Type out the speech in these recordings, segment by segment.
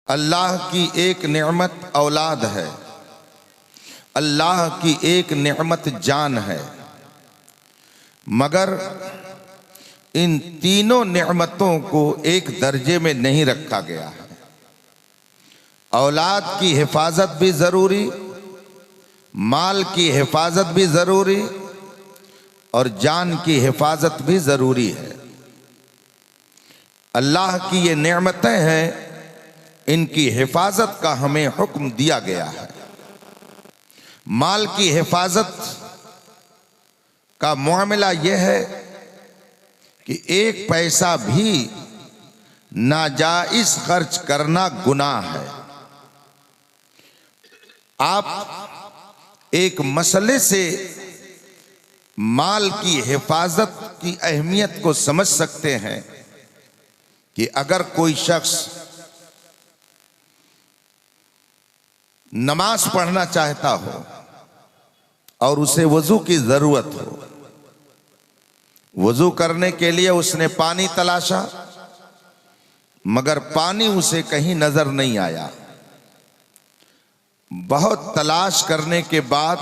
अल्लाह की एक नेमत औलाद है, अल्लाह की एक नेमत जान है, मगर इन तीनों नेमतों को एक दर्जे में नहीं रखा गया है। औलाद की हिफाजत भी ज़रूरी, माल की हिफाजत भी ज़रूरी और जान की हिफाजत भी ज़रूरी है। अल्लाह की ये नेमतें हैं, इनकी हिफाजत का हमें हुक्म दिया गया है। माल की हिफाजत का मामला यह है कि एक पैसा भी नाजायज खर्च करना गुनाह है। आप एक मसले से माल की हिफाजत की अहमियत को समझ सकते हैं कि अगर कोई शख्स नमाज पढ़ना चाहता हो और उसे वजू की जरूरत हो, वजू करने के लिए उसने पानी तलाशा मगर पानी उसे कहीं नजर नहीं आया। बहुत तलाश करने के बाद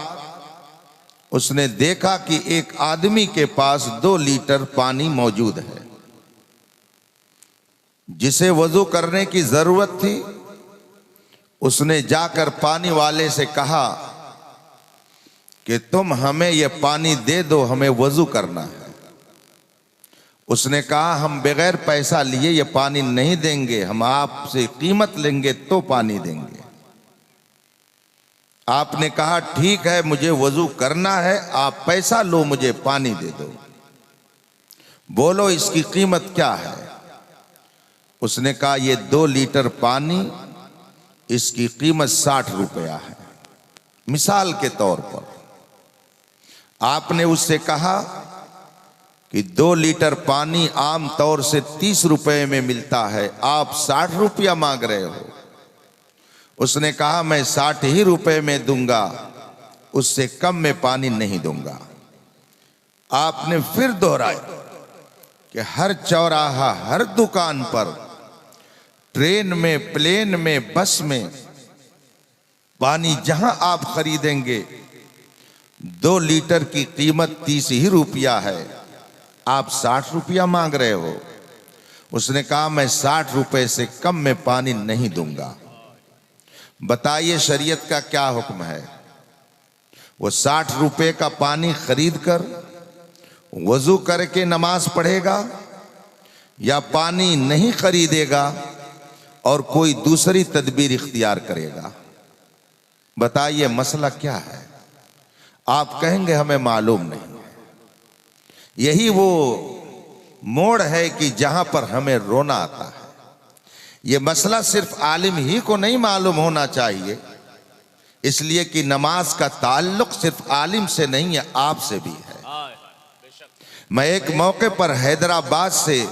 उसने देखा कि एक आदमी के पास 2 लीटर पानी मौजूद है, जिसे वजू करने की जरूरत थी। उसने जाकर पानी वाले से कहा कि तुम हमें यह पानी दे दो, हमें वजू करना है। उसने कहा हम बगैर पैसा लिए ये पानी नहीं देंगे, हम आपसे कीमत लेंगे तो पानी देंगे। आपने कहा ठीक है, मुझे वजू करना है, आप पैसा लो, मुझे पानी दे दो। बोलो इसकी कीमत क्या है? उसने कहा ये 2 लीटर पानी, इसकी कीमत 60 रुपया है। मिसाल के तौर पर आपने उससे कहा कि 2 लीटर पानी आम तौर से 30 रुपए में मिलता है, आप 60 रुपया मांग रहे हो। उसने कहा मैं 60 ही रुपए में दूंगा, उससे कम में पानी नहीं दूंगा। आपने फिर दोहराया कि हर चौराहा, हर दुकान पर, ट्रेन में, प्लेन में, बस में, पानी जहां आप खरीदेंगे 2 लीटर की कीमत 30 ही रुपया है, आप 60 रुपया मांग रहे हो। उसने कहा मैं 60 रुपए से कम में पानी नहीं दूंगा। बताइए शरीयत का क्या हुक्म है? वो 60 रुपए का पानी खरीद कर वजू करके नमाज पढ़ेगा या पानी नहीं खरीदेगा और कोई दूसरी तदबीर इख्तियार करेगा? बताइए मसला क्या है? आप कहेंगे हमें मालूम नहीं। यही वो मोड़ है कि जहां पर हमें रोना आता है। ये मसला सिर्फ आलिम ही को नहीं मालूम होना चाहिए, इसलिए कि नमाज का ताल्लुक सिर्फ आलिम से नहीं है, आपसे भी है। मैं एक मौके पर हैदराबाद से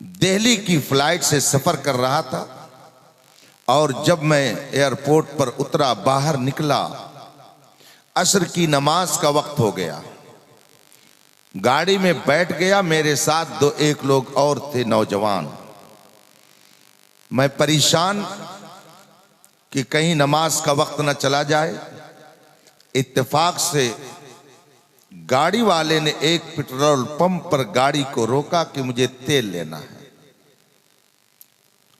दिल्ली की फ्लाइट से सफर कर रहा था और जब मैं एयरपोर्ट पर उतरा, बाहर निकला, असर की नमाज का वक्त हो गया। गाड़ी में बैठ गया, मेरे साथ 1 लोग और थे, नौजवान। मैं परेशान कि कहीं नमाज का वक्त न चला जाए। इत्तेफाक से गाड़ी वाले ने एक पेट्रोल पंप पर गाड़ी को रोका कि मुझे तेल लेना है,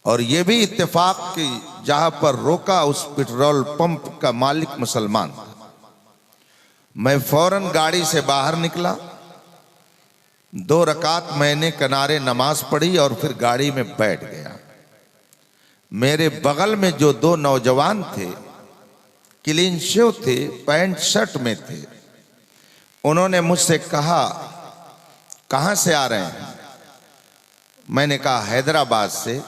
और यह भी इत्तेफाक कि जहां पर रोका उस पेट्रोल पंप का मालिक मुसलमान था। मैं फौरन गाड़ी से बाहर निकला, 2 रकात मैंने किनारे नमाज पढ़ी और फिर गाड़ी में बैठ गया। मेरे बगल में जो 2 नौजवान थे, क्लीन शेव थे, पैंट शर्ट में थे, उन्होंने मुझसे कहा कहां से आ रहे हैं? मैंने कहा हैदराबाद से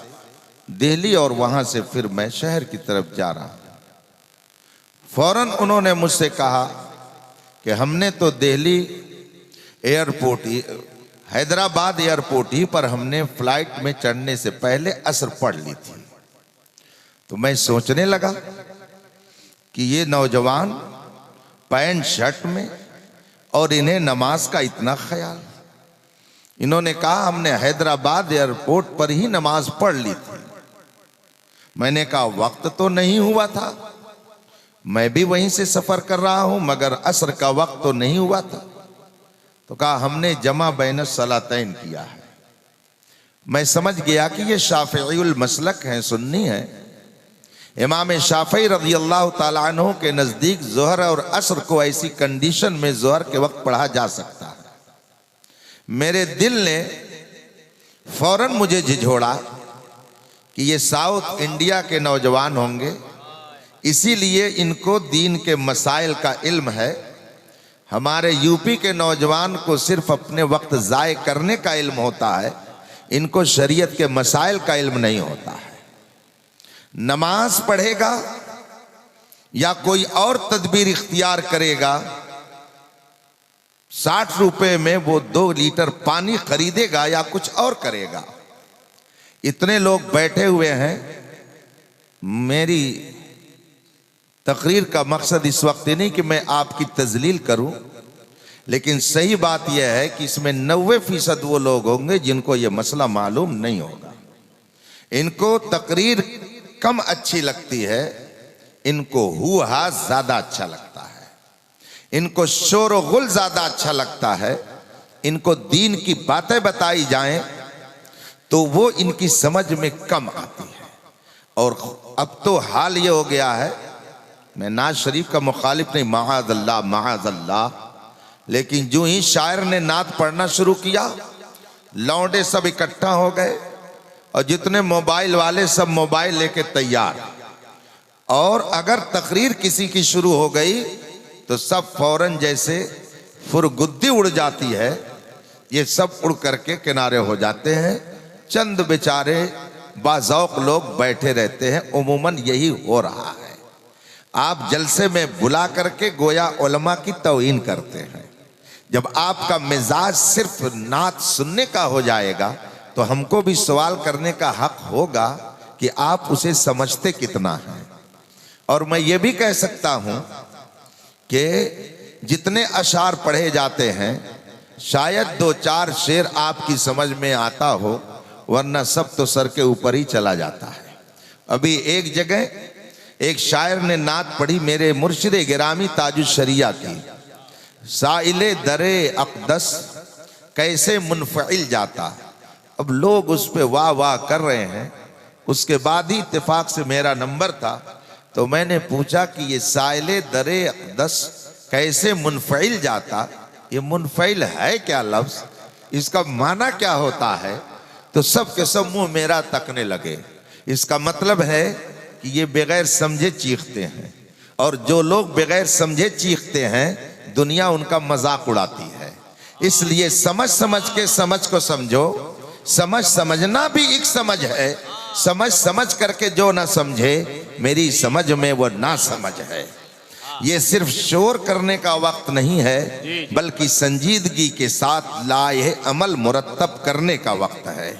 दिल्ली, और वहां से फिर मैं शहर की तरफ जा रहा हूं। फौरन उन्होंने मुझसे कहा कि हमने तो दिल्ली एयरपोर्ट ही, हैदराबाद एयरपोर्ट ही पर हमने फ्लाइट में चढ़ने से पहले असर पढ़ ली थी। तो मैं सोचने लगा कि ये नौजवान पैंट शर्ट में और इन्हें नमाज का इतना ख्याल। इन्होंने कहा हमने हैदराबाद एयरपोर्ट पर ही नमाज पढ़ ली थी। मैंने कहा वक्त तो नहीं हुआ था, मैं भी वहीं से सफर कर रहा हूं, मगर असर का वक्त तो नहीं हुआ था। तो कहा हमने जमा बैन सलातैन किया है। मैं समझ गया कि ये शाफिउल मसलक हैं, सुन्नी हैं। इमाम शाफी रज़ी अल्लाह ताला अन्हु के नज़दीक ज़ोहर और असर को ऐसी कंडीशन में ज़ोहर के वक्त पढ़ा जा सकता है। मेरे दिल ने फौरन मुझे झिझोड़ा कि ये साउथ इंडिया के नौजवान होंगे, इसीलिए इनको दीन के मसाइल का इल्म है। हमारे यूपी के नौजवान को सिर्फ अपने वक्त ज़ाय करने का इल्म होता है, इनको शरीयत के मसाइल का इल्म नहीं होता है। नमाज पढ़ेगा या कोई और तदबीर इख्तियार करेगा, 60 रुपए में वो 2 लीटर पानी खरीदेगा या कुछ और करेगा। इतने लोग बैठे हुए हैं। मेरी तकरीर का मकसद इस वक्त नहीं कि मैं आपकी तजलील करूं, लेकिन सही बात यह है कि इसमें 90% वो लोग होंगे जिनको ये मसला मालूम नहीं होगा। इनको तकरीर कम अच्छी लगती है, इनको हुआ ज्यादा अच्छा लगता है, इनको शोर व गुल ज्यादा अच्छा लगता है। इनको दीन की बातें बताई जाएं तो वो इनकी समझ में कम आती है। और अब तो हाल ये हो गया है, मैं नाज शरीफ का मुखालिफ नहीं, माअज़ल्लाह माअज़ल्लाह, लेकिन जो ही शायर ने नात पढ़ना शुरू किया, लौंडे सब इकट्ठा हो गए और जितने मोबाइल वाले सब मोबाइल लेके तैयार। और अगर तकरीर किसी की शुरू हो गई तो सब फौरन जैसे फुरगुद्दी उड़ जाती है, ये सब उड़ करके किनारे हो जाते हैं। चंद बेचारे बाज़ौक़ लोग बैठे रहते हैं। उमूमन यही हो रहा है। आप जलसे में बुला करके गोया उलमा की तौहीन करते हैं। जब आपका मिजाज सिर्फ नात सुनने का हो जाएगा तो हमको भी सवाल करने का हक होगा कि आप उसे समझते कितना हैं। और मैं ये भी कह सकता हूं कि जितने अशार पढ़े जाते हैं शायद 2-4 शेर आपकी समझ में आता हो, वरना सब तो सर के ऊपर ही चला जाता है। अभी एक जगह एक शायर ने नात पढ़ी मेरे मुर्शिद गिरामी ताजुश शरिया की, साइले दरे अक़दस कैसे मुनफ़इल जाता। अब लोग उस पे वाह वाह कर रहे हैं। उसके बाद ही इत्तेफाक से मेरा नंबर था, तो मैंने पूछा कि ये साइले दरे अक़दस कैसे मुनफ़इल जाता, ये मुनफ़इल है क्या लफ्ज़, इसका माना क्या होता है? तो सब के सब मुंह मेरा तकने लगे। इसका मतलब है कि ये बगैर समझे चीखते हैं, और जो लोग बगैर समझे चीखते हैं दुनिया उनका मजाक उड़ाती है। इसलिए समझ समझ के समझ को समझो। समझ समझना भी एक समझ है। समझ समझ करके जो ना समझे मेरी समझ में वो ना समझ है। ये सिर्फ शोर करने का वक्त नहीं है, बल्कि संजीदगी के साथ लाए अमल मुरत्तब करने का वक्त है।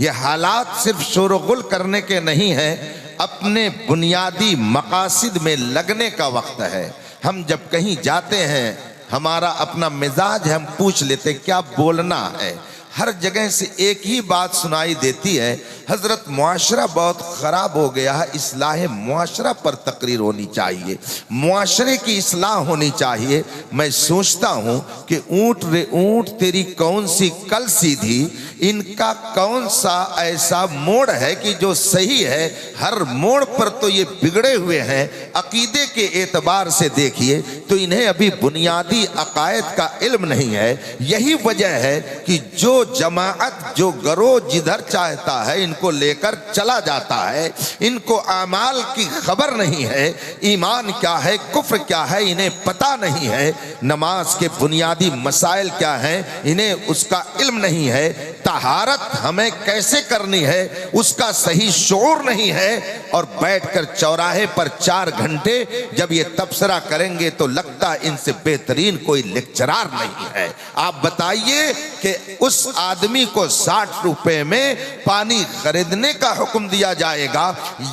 ये हालात सिर्फ शोर गुल करने के नहीं है, अपने बुनियादी मकासिद में लगने का वक्त है। हम जब कहीं जाते हैं हमारा अपना मिजाज है, हम पूछ लेते क्या बोलना है। हर जगह से एक ही बात सुनाई देती है, हजरत मुआशरा बहुत ख़राब हो गया है, इस्लाह मुआशरा पर तकरीर होनी चाहिए, मुआशरे की इस्लाह होनी चाहिए। मैं सोचता हूँ कि ऊँट रे ऊँट तेरी कौन सी कल सीधी, इनका कौन सा ऐसा मोड़ है कि जो सही है, हर मोड़ पर तो ये बिगड़े हुए हैं। अकीदे के एतबार से देखिए तो इन्हें अभी बुनियादी अकायद का इल्म नहीं है। यही वजह है कि जो जमाअत जो गरोह जिधर चाहता है इनको लेकर चला जाता है। इनको आमाल की खबर नहीं है, ईमान क्या है कुफ्र क्या है इन्हें पता नहीं है, नमाज के बुनियादी मसाइल क्या हैं इन्हें उसका इल्म नहीं है, तहारत हमें कैसे करनी है उसका सही शऊर नहीं है। और बैठकर चौराहे पर 4 घंटे जब ये तबसरा करेंगे तो लगता है इनसे बेहतरीन कोई लेक्चरार नहीं है। आप बताइए कि उस आदमी को 60 रुपए में पानी खरीदने का हुक्म दिया जाएगा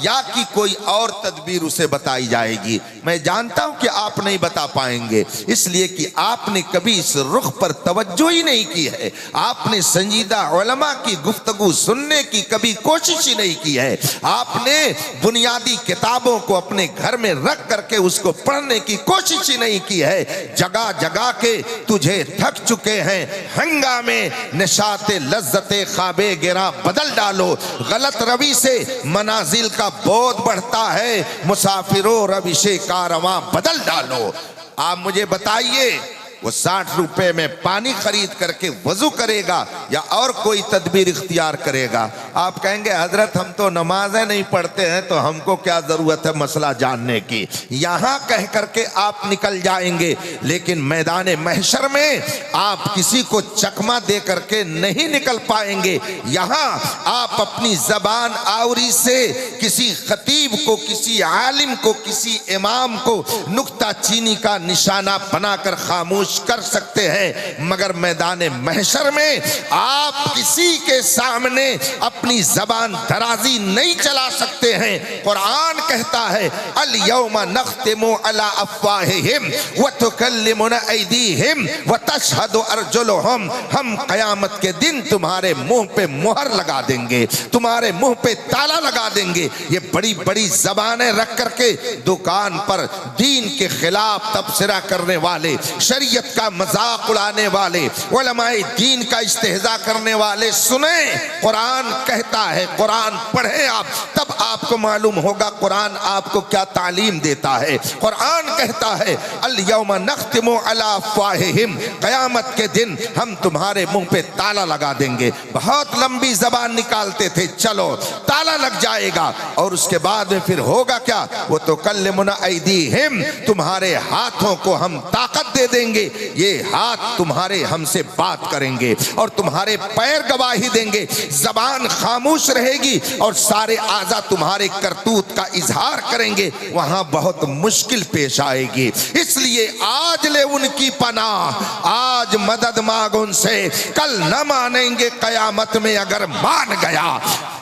या कि कोई और तदबीर उसे बताई जाएगी। मैं जानता हूं कि आप नहीं बता पाएंगे, इसलिए कि आपने कभी इस रुख पर तवज्जो ही नहीं की है। आपने संजीदा उलमा की गुफ्तगू सुनने की कभी कोशिश ही नहीं की है। आपने बुनियादी किताबों को अपने घर में रख करके उसको पढ़ने की कोशिश ही नहीं की है। जगह जगह के तुझे थक चुके हैं हंगामे, निशाते लज्जते ख्वाबे गिरा बदल डालो। गलत रवि से मनाजिल का बोध बढ़ता है, मुसाफिरों रविशे कारवां बदल डालो। आप मुझे बताइए, वो 60 रुपए में पानी खरीद करके वजू करेगा या और कोई तदबीर इख्तियार करेगा? आप कहेंगे हजरत हम तो नमाजें नहीं पढ़ते हैं तो हमको क्या जरूरत है मसला जानने की। यहां कह करके आप निकल जाएंगे, लेकिन मैदान महशर में आप किसी को चकमा दे करके नहीं निकल पाएंगे। यहां आप अपनी जबान आवरी से किसी खतीब को, किसी आलिम को, किसी इमाम को नुक्ता चीनी का निशाना बनाकर खामोश कर सकते हैं, मगर मैदान महशर में आप किसी के सामने अपनी जबान दराजी नहीं चला सकते हैं। कुरान कहता है अल यौमा नख्तिमु अला अफ़वाहिहिम व तुकल्लिमुना ऐदीहिम व तशहदु अर्जुलुहुम। हम कयामत के दिन तुम्हारे मुंह पे मुहर लगा देंगे, तुम्हारे मुंह पे ताला लगा देंगे। ये बड़ी बड़ी जबानें रख करके दुकान पर दीन के खिलाफ तबसरा करने वाले, शरीयत का मजाक उड़ाने वाले, उलमाए दीन का इस्तेहजा करने वाले सुने। कुरान कहता है, कुरान पढ़े आप, तब आपको मालूम होगा कुरान आपको क्या तालीम देता है। कुरान कहता है अल यौमा नख्तिमु अला अफ़वाहिहिम, कयामत के दिन हम तुम्हारे मुंह पे ताला लगा देंगे। बहुत लंबी जबान निकालते थे, चलो ताला लग जाएगा। और उसके बाद में फिर होगा क्या? वो तो कल्लिमुना ऐदीहिम, तुम्हारे हाथों को हम ताकत दे देंगे, ये हाथ तुम्हारे हमसे बात करेंगे और तुम्हारे पैर गवाही देंगे। जबान खामोश रहेगी और सारे आज़ा तुम्हारे करतूत का इजहार करेंगे। वहां बहुत मुश्किल पेश आएगी। इसलिए आज ले उनकी पनाह, आज मदद मांग उनसे, कल न मानेंगे कयामत में अगर मान गया।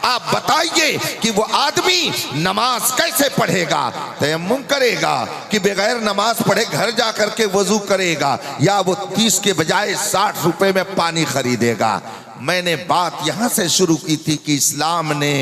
आप बताइए कि वो आदमी नमाज कैसे पढ़ेगा? तयम्मुम करेगा कि बगैर नमाज पढ़े घर जा करके वजू करेगा, या वो 30 के बजाय 60 रुपए में पानी खरीदेगा? मैंने बात यहां से शुरू की थी कि इस्लाम ने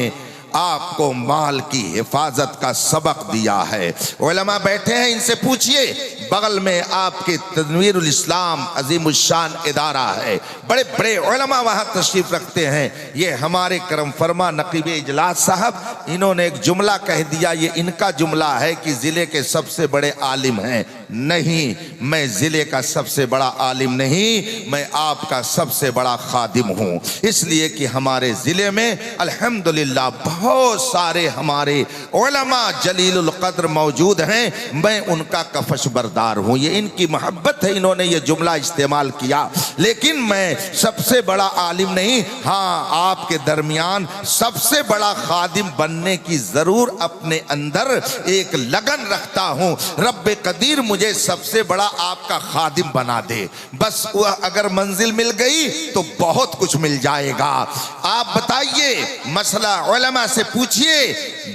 आपको माल की हिफाजत का सबक दिया है। उलमा बैठे हैं, इनसे पूछिए। बगल में आपके तनवीरुल इस्लाम अजीमुल शान इदारा है, बड़े बड़े उलमा वहां तशरीफ रखते हैं। ये हमारे करम फरमा नकीब इजलास साहब, इन्होंने एक जुमला कह दिया, ये इनका जुमला है कि जिले के सबसे बड़े आलिम हैं। नहीं, मैं जिले का सबसे बड़ा आलिम नहीं, मैं आपका सबसे बड़ा खादिम हूँ। इसलिए कि हमारे जिले में अल्हम्दुलिल्लाह बहुत सारे हमारे उलमा जलीलुल कद्र मौजूद हैं। मैं उनका कफश बरदार हूँ, ये इनकी मोहब्बत है, इन्होंने ये जुमला इस्तेमाल किया। लेकिन मैं सबसे बड़ा आलिम नहीं, हाँ आपके दरमियान सबसे बड़ा खादिम बनने की जरूर अपने अंदर एक लगन रखता हूँ। रब्बे कदीर मुझे सबसे बड़ा आपका खादिम बना दे, बस वह अगर मंजिल मिल गई तो बहुत कुछ मिल जाएगा। आप बताइए, मसला उलमा से पूछिए,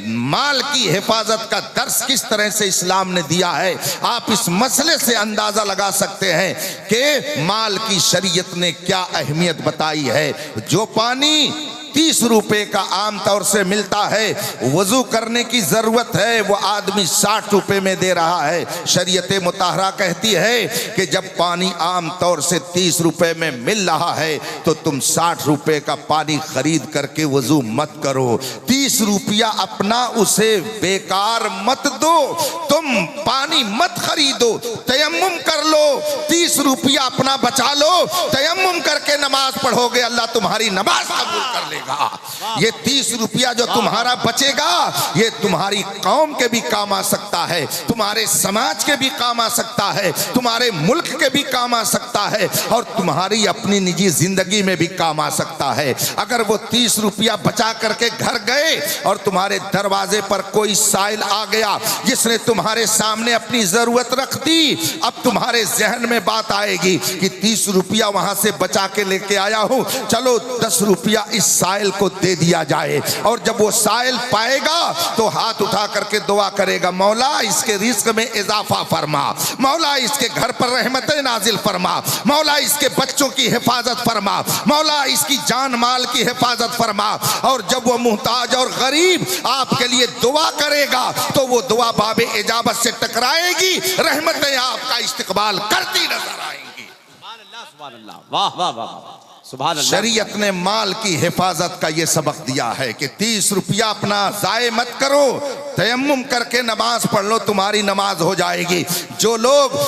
माल की हिफाजत का दर्स किस तरह से इस्लाम ने दिया है। आप इस मसले से अंदाजा लगा सकते हैं कि माल की शरीयत ने क्या अहमियत बताई है। जो पानी 30 रुपए का आम तौर से मिलता है, वजू करने की जरूरत है, वो आदमी 60 रुपए में दे रहा है। शरीयत मुताहरा कहती है कि जब पानी आम तौर से 30 रुपए में मिल रहा है तो तुम 60 रुपए का पानी खरीद करके वजू मत करो। 30 रुपया अपना उसे बेकार मत दो, तुम पानी मत खरीदो, तयम्मुम कर लो। 30 रुपया अपना बचा लो, तयम्मुम करके नमाज पढ़ोगे, अल्लाह तुम्हारी नमाज कबूल कर लेगा। आएगा। ये 30 रुपया जो तुम्हारा बचेगा ये तुम्हारी कौम के भी काम आ सकता है, तुम्हारे समाज के भी काम आ सकता है, तुम्हारे मुल्क के भी काम आ सकता है और तुम्हारी अपनी निजी जिंदगी में भी काम आ सकता है। अगर वो 30 रुपया बचा करके घर गए और तुम्हारे दरवाजे पर कोई साइल आ गया जिसने तुम्हारे सामने अपनी जरूरत रख दी, अब तुम्हारे जहन में बात आएगी कि 30 रुपया वहां से बचा के लेके आया हूं, चलो 10 रुपया इस साइल को दे दिया जाए। और जब वो साइल पाएगा तो हाथ उठा करके दुआ करेगा, मौला इसके रिस्क में इजाफा फरमा, मौला इसके घर पर रहमतें नाजिल फरमा, मौला इसके बच्चों की हिफाजत फरमा, मौला इसकी जान माल की हिफाजत फरमा। और जब वो मुहताज और गरीब आपके लिए दुआ करेगा तो वो दुआ बाबे इजाबत से टकराएगी, रहमतें आपका इस्तकबाल करती नजर आएंगी। सुभान अल्लाह, वाह वाह वाह, सुभान अल्लाह। शरीयत ने माल की हिफाजत का ये सबक दिया है कि 30 रुपया अपना जाये मत करो, तयम्मुम करके नमाज पढ़ लो, तुम्हारी नमाज हो जाएगी। जो लोग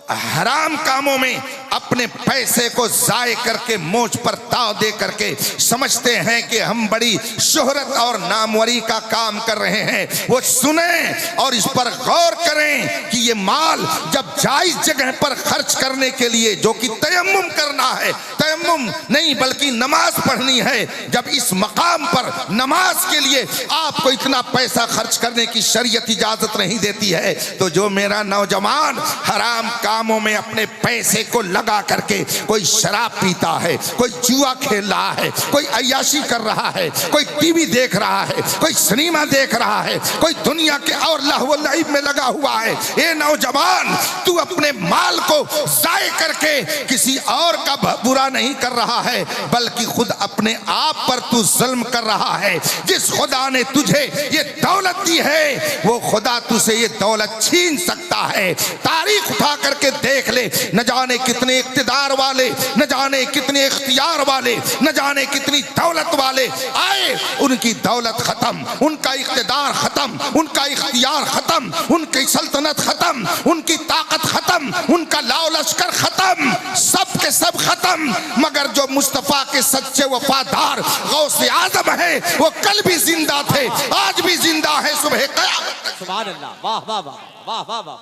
हराम कामों में अपने पैसे को जाय करके मोच पर ताव दे करके समझते हैं कि हम बड़ी शोहरत और नामवरी का काम कर रहे हैं, वो सुने और इस पर गौर करें कि ये माल जब जायज जगह पर खर्च करने के लिए, जो कि तयम्मुम करना है, तयम्मुम नहीं बल्कि नमाज पढ़नी है, जब इस मकाम पर नमाज के लिए आपको इतना पैसा खर्च करने की शरीयत इजाजत नहीं देती है, तो जो मेरा नौजवान हराम कामों में अपने पैसे को लगा करके कोई शराब पीता है, कोई जुआ खेल रहा है, कोई अय्याशी कर रहा है, कोई टीवी देख रहा है, कोई सिनेमा देख रहा है, कोई दुनिया के और लहव लईब में लगा हुआ है, ये नौजवान तू अपने माल को जाय करके किसी और का बुरा नहीं कर रहा है बल्कि खुद अपने आप पर तू जुल्म कर रहा है। जिस खुदा ने तुझे ये दौलत दी है वो खुदा तुझसे ये दौलत छीन सकता है। तारीख उठा करके देख ले, न जाने कितने इख्तिदार वाले, न जाने कितने इख्तियार वाले, न जाने कितनी दौलत वाले आए, उनकी दौलत खत्म, उनका इख्तिदार खत्म, उनका इख्तियार खत्म, उनकी सल्तनत खत्म, उनकी ताकत खत्म, उनका लाओ लश्कर खत्म, सब के सब खत्म। मगर जो मुस्तफा के सच्चे वफादार गौसे आजम है वो कल भी जिंदा थे, आज भी जिंदा है, सुबह क़यामत तक। सुभान अल्लाह, वाह वाह वाह वाह वाह वाह,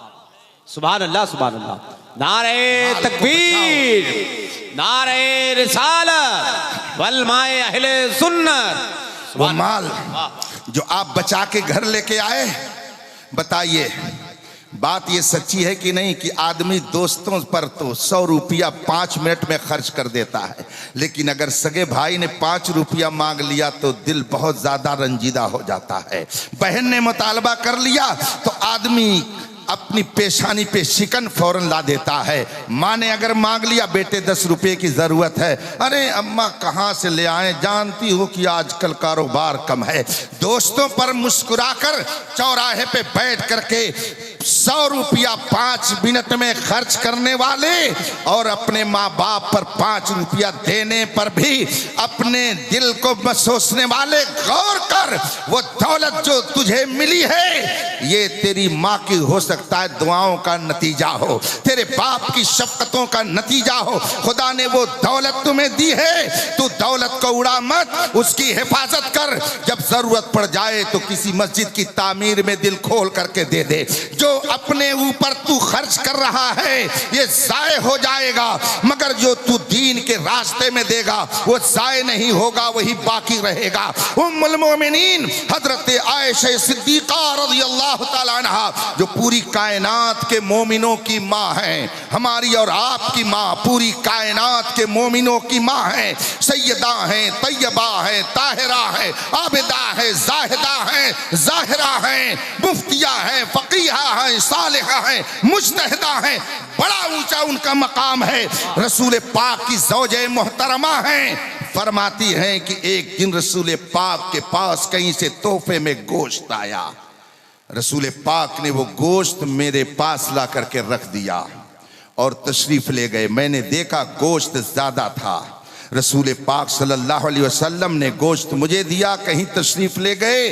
सुभान अल्लाह सुभान अल्लाह। नारे तकबीर, नारे रिसालत वल माए अहले सुन्नत। वो माल जो आप बचा के घर लेके आए, बताइए बात ये सच्ची है कि नहीं कि आदमी दोस्तों पर तो 100 रुपया 5 मिनट में खर्च कर देता है, लेकिन अगर सगे भाई ने 5 रुपया मांग लिया तो दिल बहुत ज्यादा रंजीदा हो जाता है। बहन ने मुतालबा कर लिया तो आदमी अपनी पेशानी पे शिकन फौरन ला देता है। माँ ने अगर मांग लिया बेटे 10 रुपए की जरूरत है, अरे अम्मा कहाँ से ले आए, जानती हो कि आजकल कारोबार कम है। दोस्तों पर मुस्कुराकर चौराहे पे बैठ करके 100 रुपया 5 मिनट में खर्च करने वाले और अपने माँ बाप पर 5 रुपया देने पर भी अपने दिल को सोचने वाले, गौर कर वो दौलत जो तुझे मिली है ये तेरी माँ की हो सकता है दुआओं का नतीजा हो, तेरे बाप की शफकतों का नतीजा हो। खुदा ने वो दौलत तुम्हें दी है, तू दौलत को उड़ा मत, उसकी हिफाजत कर। जब जरूरत पड़ जाए तो किसी मस्जिद की तामीर में दिल खोल करके दे दे। जो अपने ऊपर तू खर्च कर रहा है ये जाय हो जाएगा, मगर जो तू दीन के रास्ते में देगा वो जाय नहीं होगा, वही बाकी रहेगा। उम्मुल मोमिनीन हजरत आयशा सिद्दीका रज़ियल्लाहु ताला अन्हा जो पूरी कायनात के मोमिनों की माँ है, हमारी और आपकी माँ पूरी कायनात के मोमिनों की माँ है। सैयदा है, तैयबा है, ताहिरा है, आबिदा है, जाहिदा है, जाहिरा है, मुफ्तिया है, फकीहा है, सालिहा है, मुज्तहिदा है। बड़ा ऊंचा उनका मकाम है। रसूल पाक की ज़ौजे मोहतरमा है। फरमाती हैं कि एक दिन रसूल पाक के पास कहीं से तोहफे में गोश्त आया। रसूल पाक ने वो गोश्त मेरे पास ला करके रख दिया और तशरीफ ले गए। मैंने देखा गोश्त ज्यादा था। रसूल पाक सल्लल्लाहु अलैहि वसल्लम ने गोश्त मुझे दिया, कहीं तशरीफ ले गए।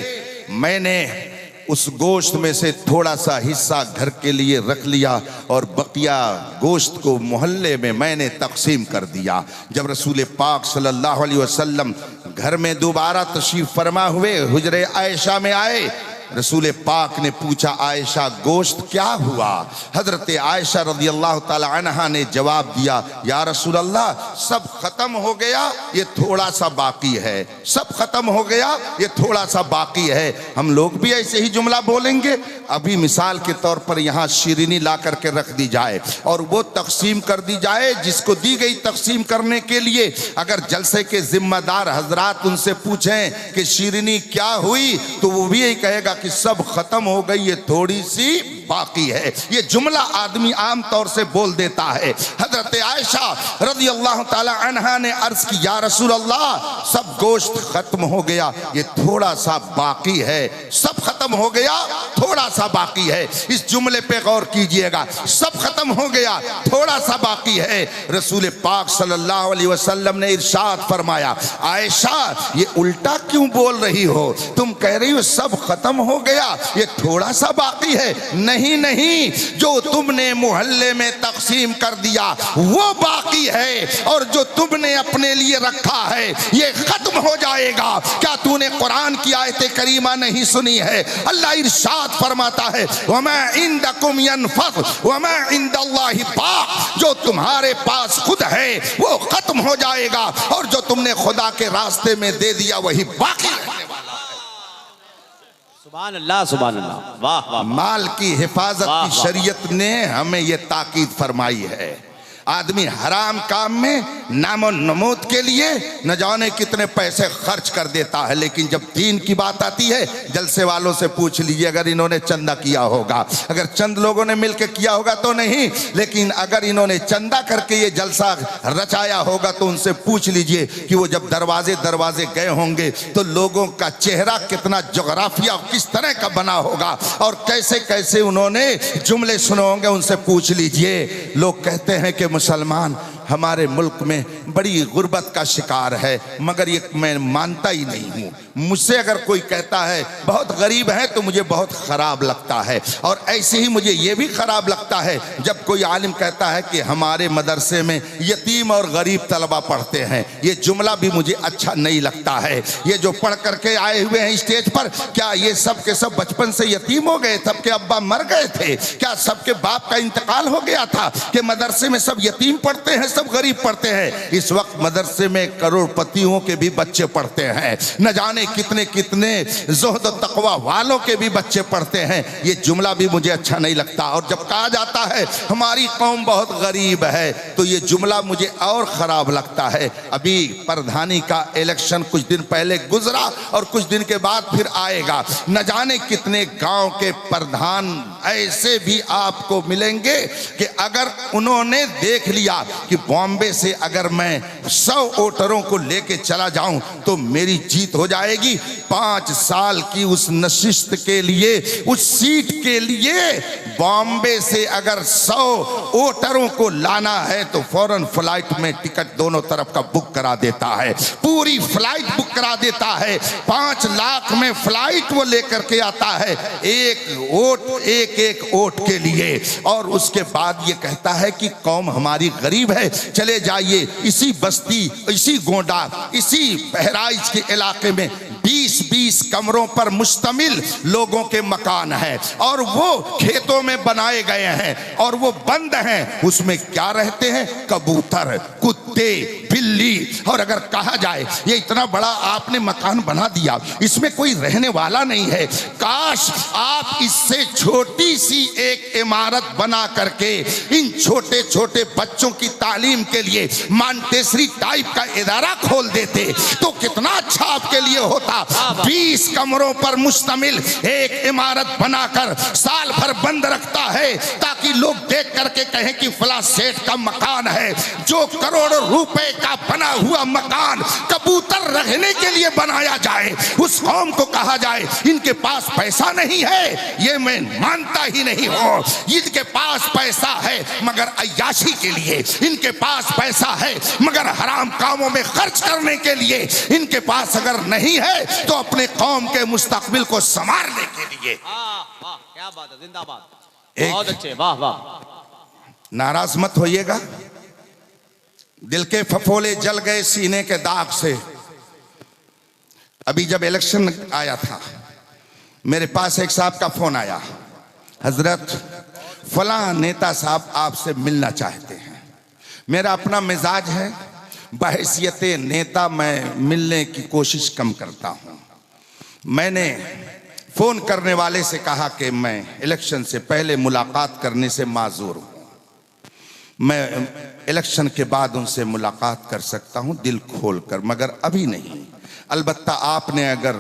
मैंने उस गोश्त में से थोड़ा सा हिस्सा घर के लिए रख लिया और बकिया गोश्त को मोहल्ले में मैंने तकसीम कर दिया। जब रसूल पाक सल्लल्लाहु अलैहि वसल्लम घर में दोबारा तशरीफ फरमा हुए, हुजरे आयशा में आए। रसूल पाक ने पूछा, आयशा गोश्त क्या हुआ? हजरत आयशा रज़ी अल्लाह ताला अन्हा ने जवाब दिया, या रसूल अल्लाह, सब खत्म हो गया, ये थोड़ा सा बाकी है। सब खत्म हो गया, ये थोड़ा सा बाकी है। हम लोग भी ऐसे ही जुमला बोलेंगे। अभी मिसाल के तौर पर यहाँ शीरीनी ला करके रख दी जाए और वो तकसीम कर दी जाए, जिसको दी गई तकसीम करने के लिए अगर जलसे के जिम्मेदार हजरात उनसे पूछें कि शीरीनी क्या हुई, तो वो भी यही कहेगा कि सब खत्म हो गई, ये थोड़ी सी बाकी है। ये जुमला आदमी आम तौर से बोल देता है। हजरत आयशा रज़ी अल्लाह ताला अन्हा ने अर्ज की, या रसूल अल्लाह, सब गोश्त खत्म हो गया, ये थोड़ा सा बाकी है। सब खत्म हो गया, थोड़ा सा बाकी है। इस जुमले पे गौर कीजिएगा, सब खत्म हो गया, थोड़ा सा बाकी है। रसूल पाक सल्लल्लाहु अलैहि वसल्लम ने इरशाद फरमाया, आयशा, ये उल्टा क्यों बोल रही हो? तुम कह रही हो सब खत्म हो गया, ये थोड़ा सा बाकी है। नहीं नहीं, जो तुमने मोहल्ले में तकसीम कर दिया वो बाकी है, और जो तुमने अपने लिए रखा है ये खत्म हो जाएगा। क्या तूने कुरान की आयत करीमा नहीं सुनी है? अल्लाह इरशाद फरमाता है, वमा इंदकुम यनफद वमा इंदल्लाहि बाक़, जो तुम्हारे पास खुद है वो खत्म हो जाएगा, और जो तुमने खुदा के रास्ते में दे दिया वही बाकी रहने वाला है। सुभान अल्लाह, सुभान अल्लाह, वाह वाह। माल की हिफाजत वाह, की वाह। शरीयत ने हमें यह ताकीद फरमाई है। आदमी हराम काम में नामो नमूद के लिए न जाने कितने पैसे खर्च कर देता है, लेकिन जब दीन की बात आती है, जलसे वालों से पूछ लीजिए, अगर इन्होंने चंदा किया होगा, अगर चंद लोगों ने मिलकर किया होगा तो नहीं, लेकिन अगर इन्होंने चंदा करके ये जलसा रचाया होगा तो उनसे पूछ लीजिए कि वो जब दरवाजे दरवाजे गए होंगे तो लोगों का चेहरा कितना जोग्राफिया किस तरह का बना होगा और कैसे कैसे उन्होंने जुमले सुने होंगे, उनसे पूछ लीजिए। लोग कहते हैं कि मुसलमान हमारे मुल्क में बड़ी गुर्बत का शिकार है, मगर ये मैं मानता ही नहीं हूँ। मुझसे अगर कोई कहता है बहुत गरीब है तो मुझे बहुत ख़राब लगता है, और ऐसे ही मुझे ये भी ख़राब लगता है जब कोई आलिम कहता है कि हमारे मदरसे में यतीम और गरीब तलबा पढ़ते हैं। ये जुमला भी मुझे अच्छा नहीं लगता है। ये जो पढ़ करके आए हुए हैं स्टेज पर, क्या ये सब के सब बचपन से यतीम हो गए? सबके अब्बा मर गए थे? क्या सबके बाप का इंतकाल हो गया था कि मदरसे में सब यतीम पढ़ते हैं, सब गरीब पढ़ते हैं? इस वक्त मदरसे में करोड़पतियों के भी बच्चे पढ़ते हैं, न जाने कितने कितने ज़ुहद और तकवा वालों के भी बच्चे पढ़ते हैं। ये जुमला भी मुझे अच्छा नहीं लगता। और जब कहा जाता है हमारी कौम बहुत गरीब है, तो ये जुमला मुझे और ख़राब लगता है। अभी प्रधानी का इलेक्शन कुछ दिन पहले गुजरा और कुछ दिन के बाद फिर आएगा। न जाने कितने गांव के प्रधान ऐसे भी आपको मिलेंगे कि अगर उन्होंने देख लिया कि बॉम्बे से अगर मैं 100 वोटरों को लेके चला जाऊं तो मेरी जीत हो जाएगी, 5 साल की उस नशिस्त के लिए, उस सीट के लिए बॉम्बे से अगर 100 वोटरों को लाना है तो फौरन फ्लाइट में टिकट दोनों तरफ का बुक करा देता है, पूरी फ्लाइट बुक करा देता है। 5 लाख में फ्लाइट वो लेकर के आता है, एक एक वोट के लिए। और उसके बाद ये कहता है कि कौम हमारी गरीब है, चले जाइए इसी बस्ती, इसी गोंडा, इसी बहराइच के इलाके में 20-20 कमरों पर मुश्तमिल लोगों के मकान हैं और वो खेतों में बनाए गए हैं और वो बंद हैं। उसमें क्या रहते हैं? कबूतर, कुत्ते, बिल्ली। और अगर कहा जाए ये इतना बड़ा आपने मकान बना दिया, इसमें कोई रहने वाला नहीं है, काश आप इससे छोटी सी एक इमारत बना करके इन छोटे छोटे बच्चों की तालीम के लिए मांटेसरी टाइप का इदारा खोल देते तो कितना अच्छा आपके लिए होता। 20 कमरों पर मुश्तमिल एक इमारत बनाकर साल भर बंद रखता है ताकि लोग देख करके कहें कि फला सेठ का मकान है। जो करोड़ों रुपए का बना हुआ मकान कबूतर रखने के लिए बनाया जाए, उस कौम को कहा जाए इनके पास पैसा नहीं है, ये मैं मानता ही नहीं हूं। इनके पास पैसा है मगर अय्याशी के लिए, इनके पास पैसा है मगर हराम कामों में खर्च करने के लिए, इनके पास अगर नहीं है तो अपने कौम के मुस्तकबिल को संवारने के लिए। वाह, क्या बात है, जिंदाबाद, बहुत अच्छे, वाह वाह। नाराज मत होइएगा, दिल के फफोले जल गए सीने के दाग से, अभी जब इलेक्शन आया था, मेरे पास एक साहब का फोन आया, हजरत फलां नेता साहब आपसे मिलना चाहते हैं। मेरा अपना मिजाज है, बहैसियत नेता मैं मिलने की कोशिश कम करता हूं। मैंने फोन करने वाले से कहा कि मैं इलेक्शन से पहले मुलाकात करने से माजूर हूं, मैं इलेक्शन के बाद उनसे मुलाकात कर सकता हूं दिल खोल कर, मगर अभी नहीं। अलबत्ता आपने अगर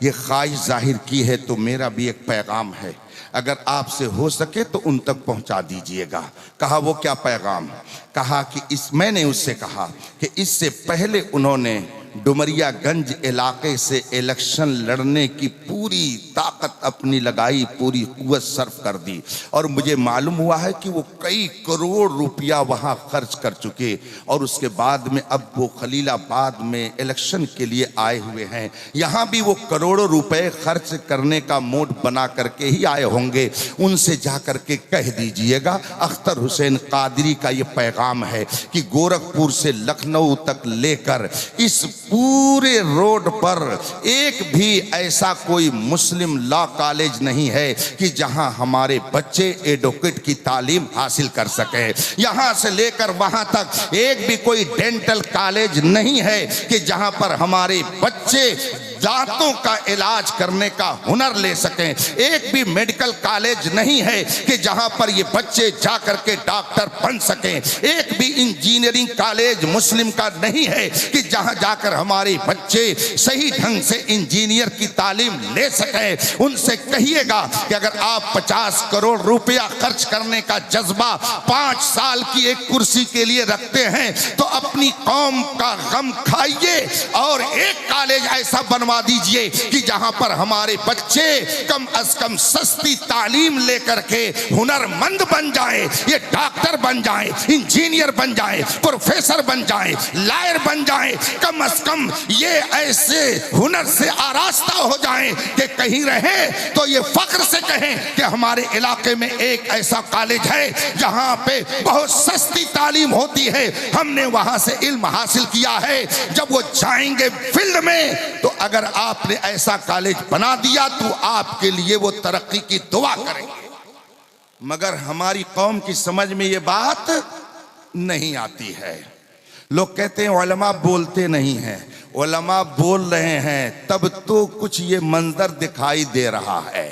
ये ख्वाहिश जाहिर की है तो मेरा भी एक पैगाम है, अगर आपसे हो सके तो उन तक पहुंचा दीजिएगा। कहा वो क्या पैगाम? कहा कि मैंने उससे कहा कि इससे पहले उन्होंने डुमरियागंज इलाके से इलेक्शन लड़ने की पूरी ताकत अपनी लगाई, पूरी कुव्वत सर्फ कर दी, और मुझे मालूम हुआ है कि वो कई करोड़ रुपया वहां खर्च कर चुके, और उसके बाद में अब वो खलीलाबाद में इलेक्शन के लिए आए हुए हैं। यहाँ भी वो करोड़ों रुपए खर्च करने का मूड बना करके ही आए होंगे। उनसे जा करके कह दीजिएगा, अख्तर हुसैन कादरी का ये पैगाम है कि गोरखपुर से लखनऊ तक लेकर इस पूरे रोड पर एक भी ऐसा कोई मुस्लिम लॉ कॉलेज नहीं है कि जहां हमारे बच्चे एडवोकेट की तालीम हासिल कर सके। यहां से लेकर वहां तक एक भी कोई डेंटल कॉलेज नहीं है कि जहां पर हमारे बच्चे दांतों का इलाज करने का हुनर ले सकें। एक भी मेडिकल कॉलेज नहीं है कि जहां पर ये बच्चे जाकर के डॉक्टर बन सकें। एक भी इंजीनियरिंग कॉलेज मुस्लिम का नहीं है कि जहां जाकर हमारे बच्चे सही ढंग से इंजीनियर की तालीम ले सकें। उनसे कहिएगा कि अगर आप 50 करोड़ रुपया खर्च करने का जज्बा 5 साल की एक कुर्सी के लिए रखते हैं तो अपनी कौम का गम खाइए और एक कॉलेज ऐसा बनवा दीजिए कि जहां पर हमारे बच्चे कम अज कम सस्ती तालीम लेकर के हुनरमंद बन जाए, ये डॉक्टर बन जाए, इंजीनियर बन जाए, प्रोफेसर बन जाए, लॉयर बन जाए, कम अज कम ये ऐसे हुनर से आरास्ता हो जाए कि कहीं रहे तो ये फख्र से कहें कि हमारे इलाके में एक ऐसा कॉलेज है जहां पे बहुत सस्ती तालीम होती है, हमने वहां से इल्म हासिल किया है। जब वो जाएंगे फील्ड में तो अगर आपने ऐसा कॉलेज बना दिया तो आपके लिए वो तरक्की की दुआ करेंगे। मगर हमारी कौम की समझ में ये बात नहीं आती है। लोग कहते हैं उलमा बोलते नहीं हैं, उलमा बोल रहे हैं तब तो कुछ ये मंजर दिखाई दे रहा है।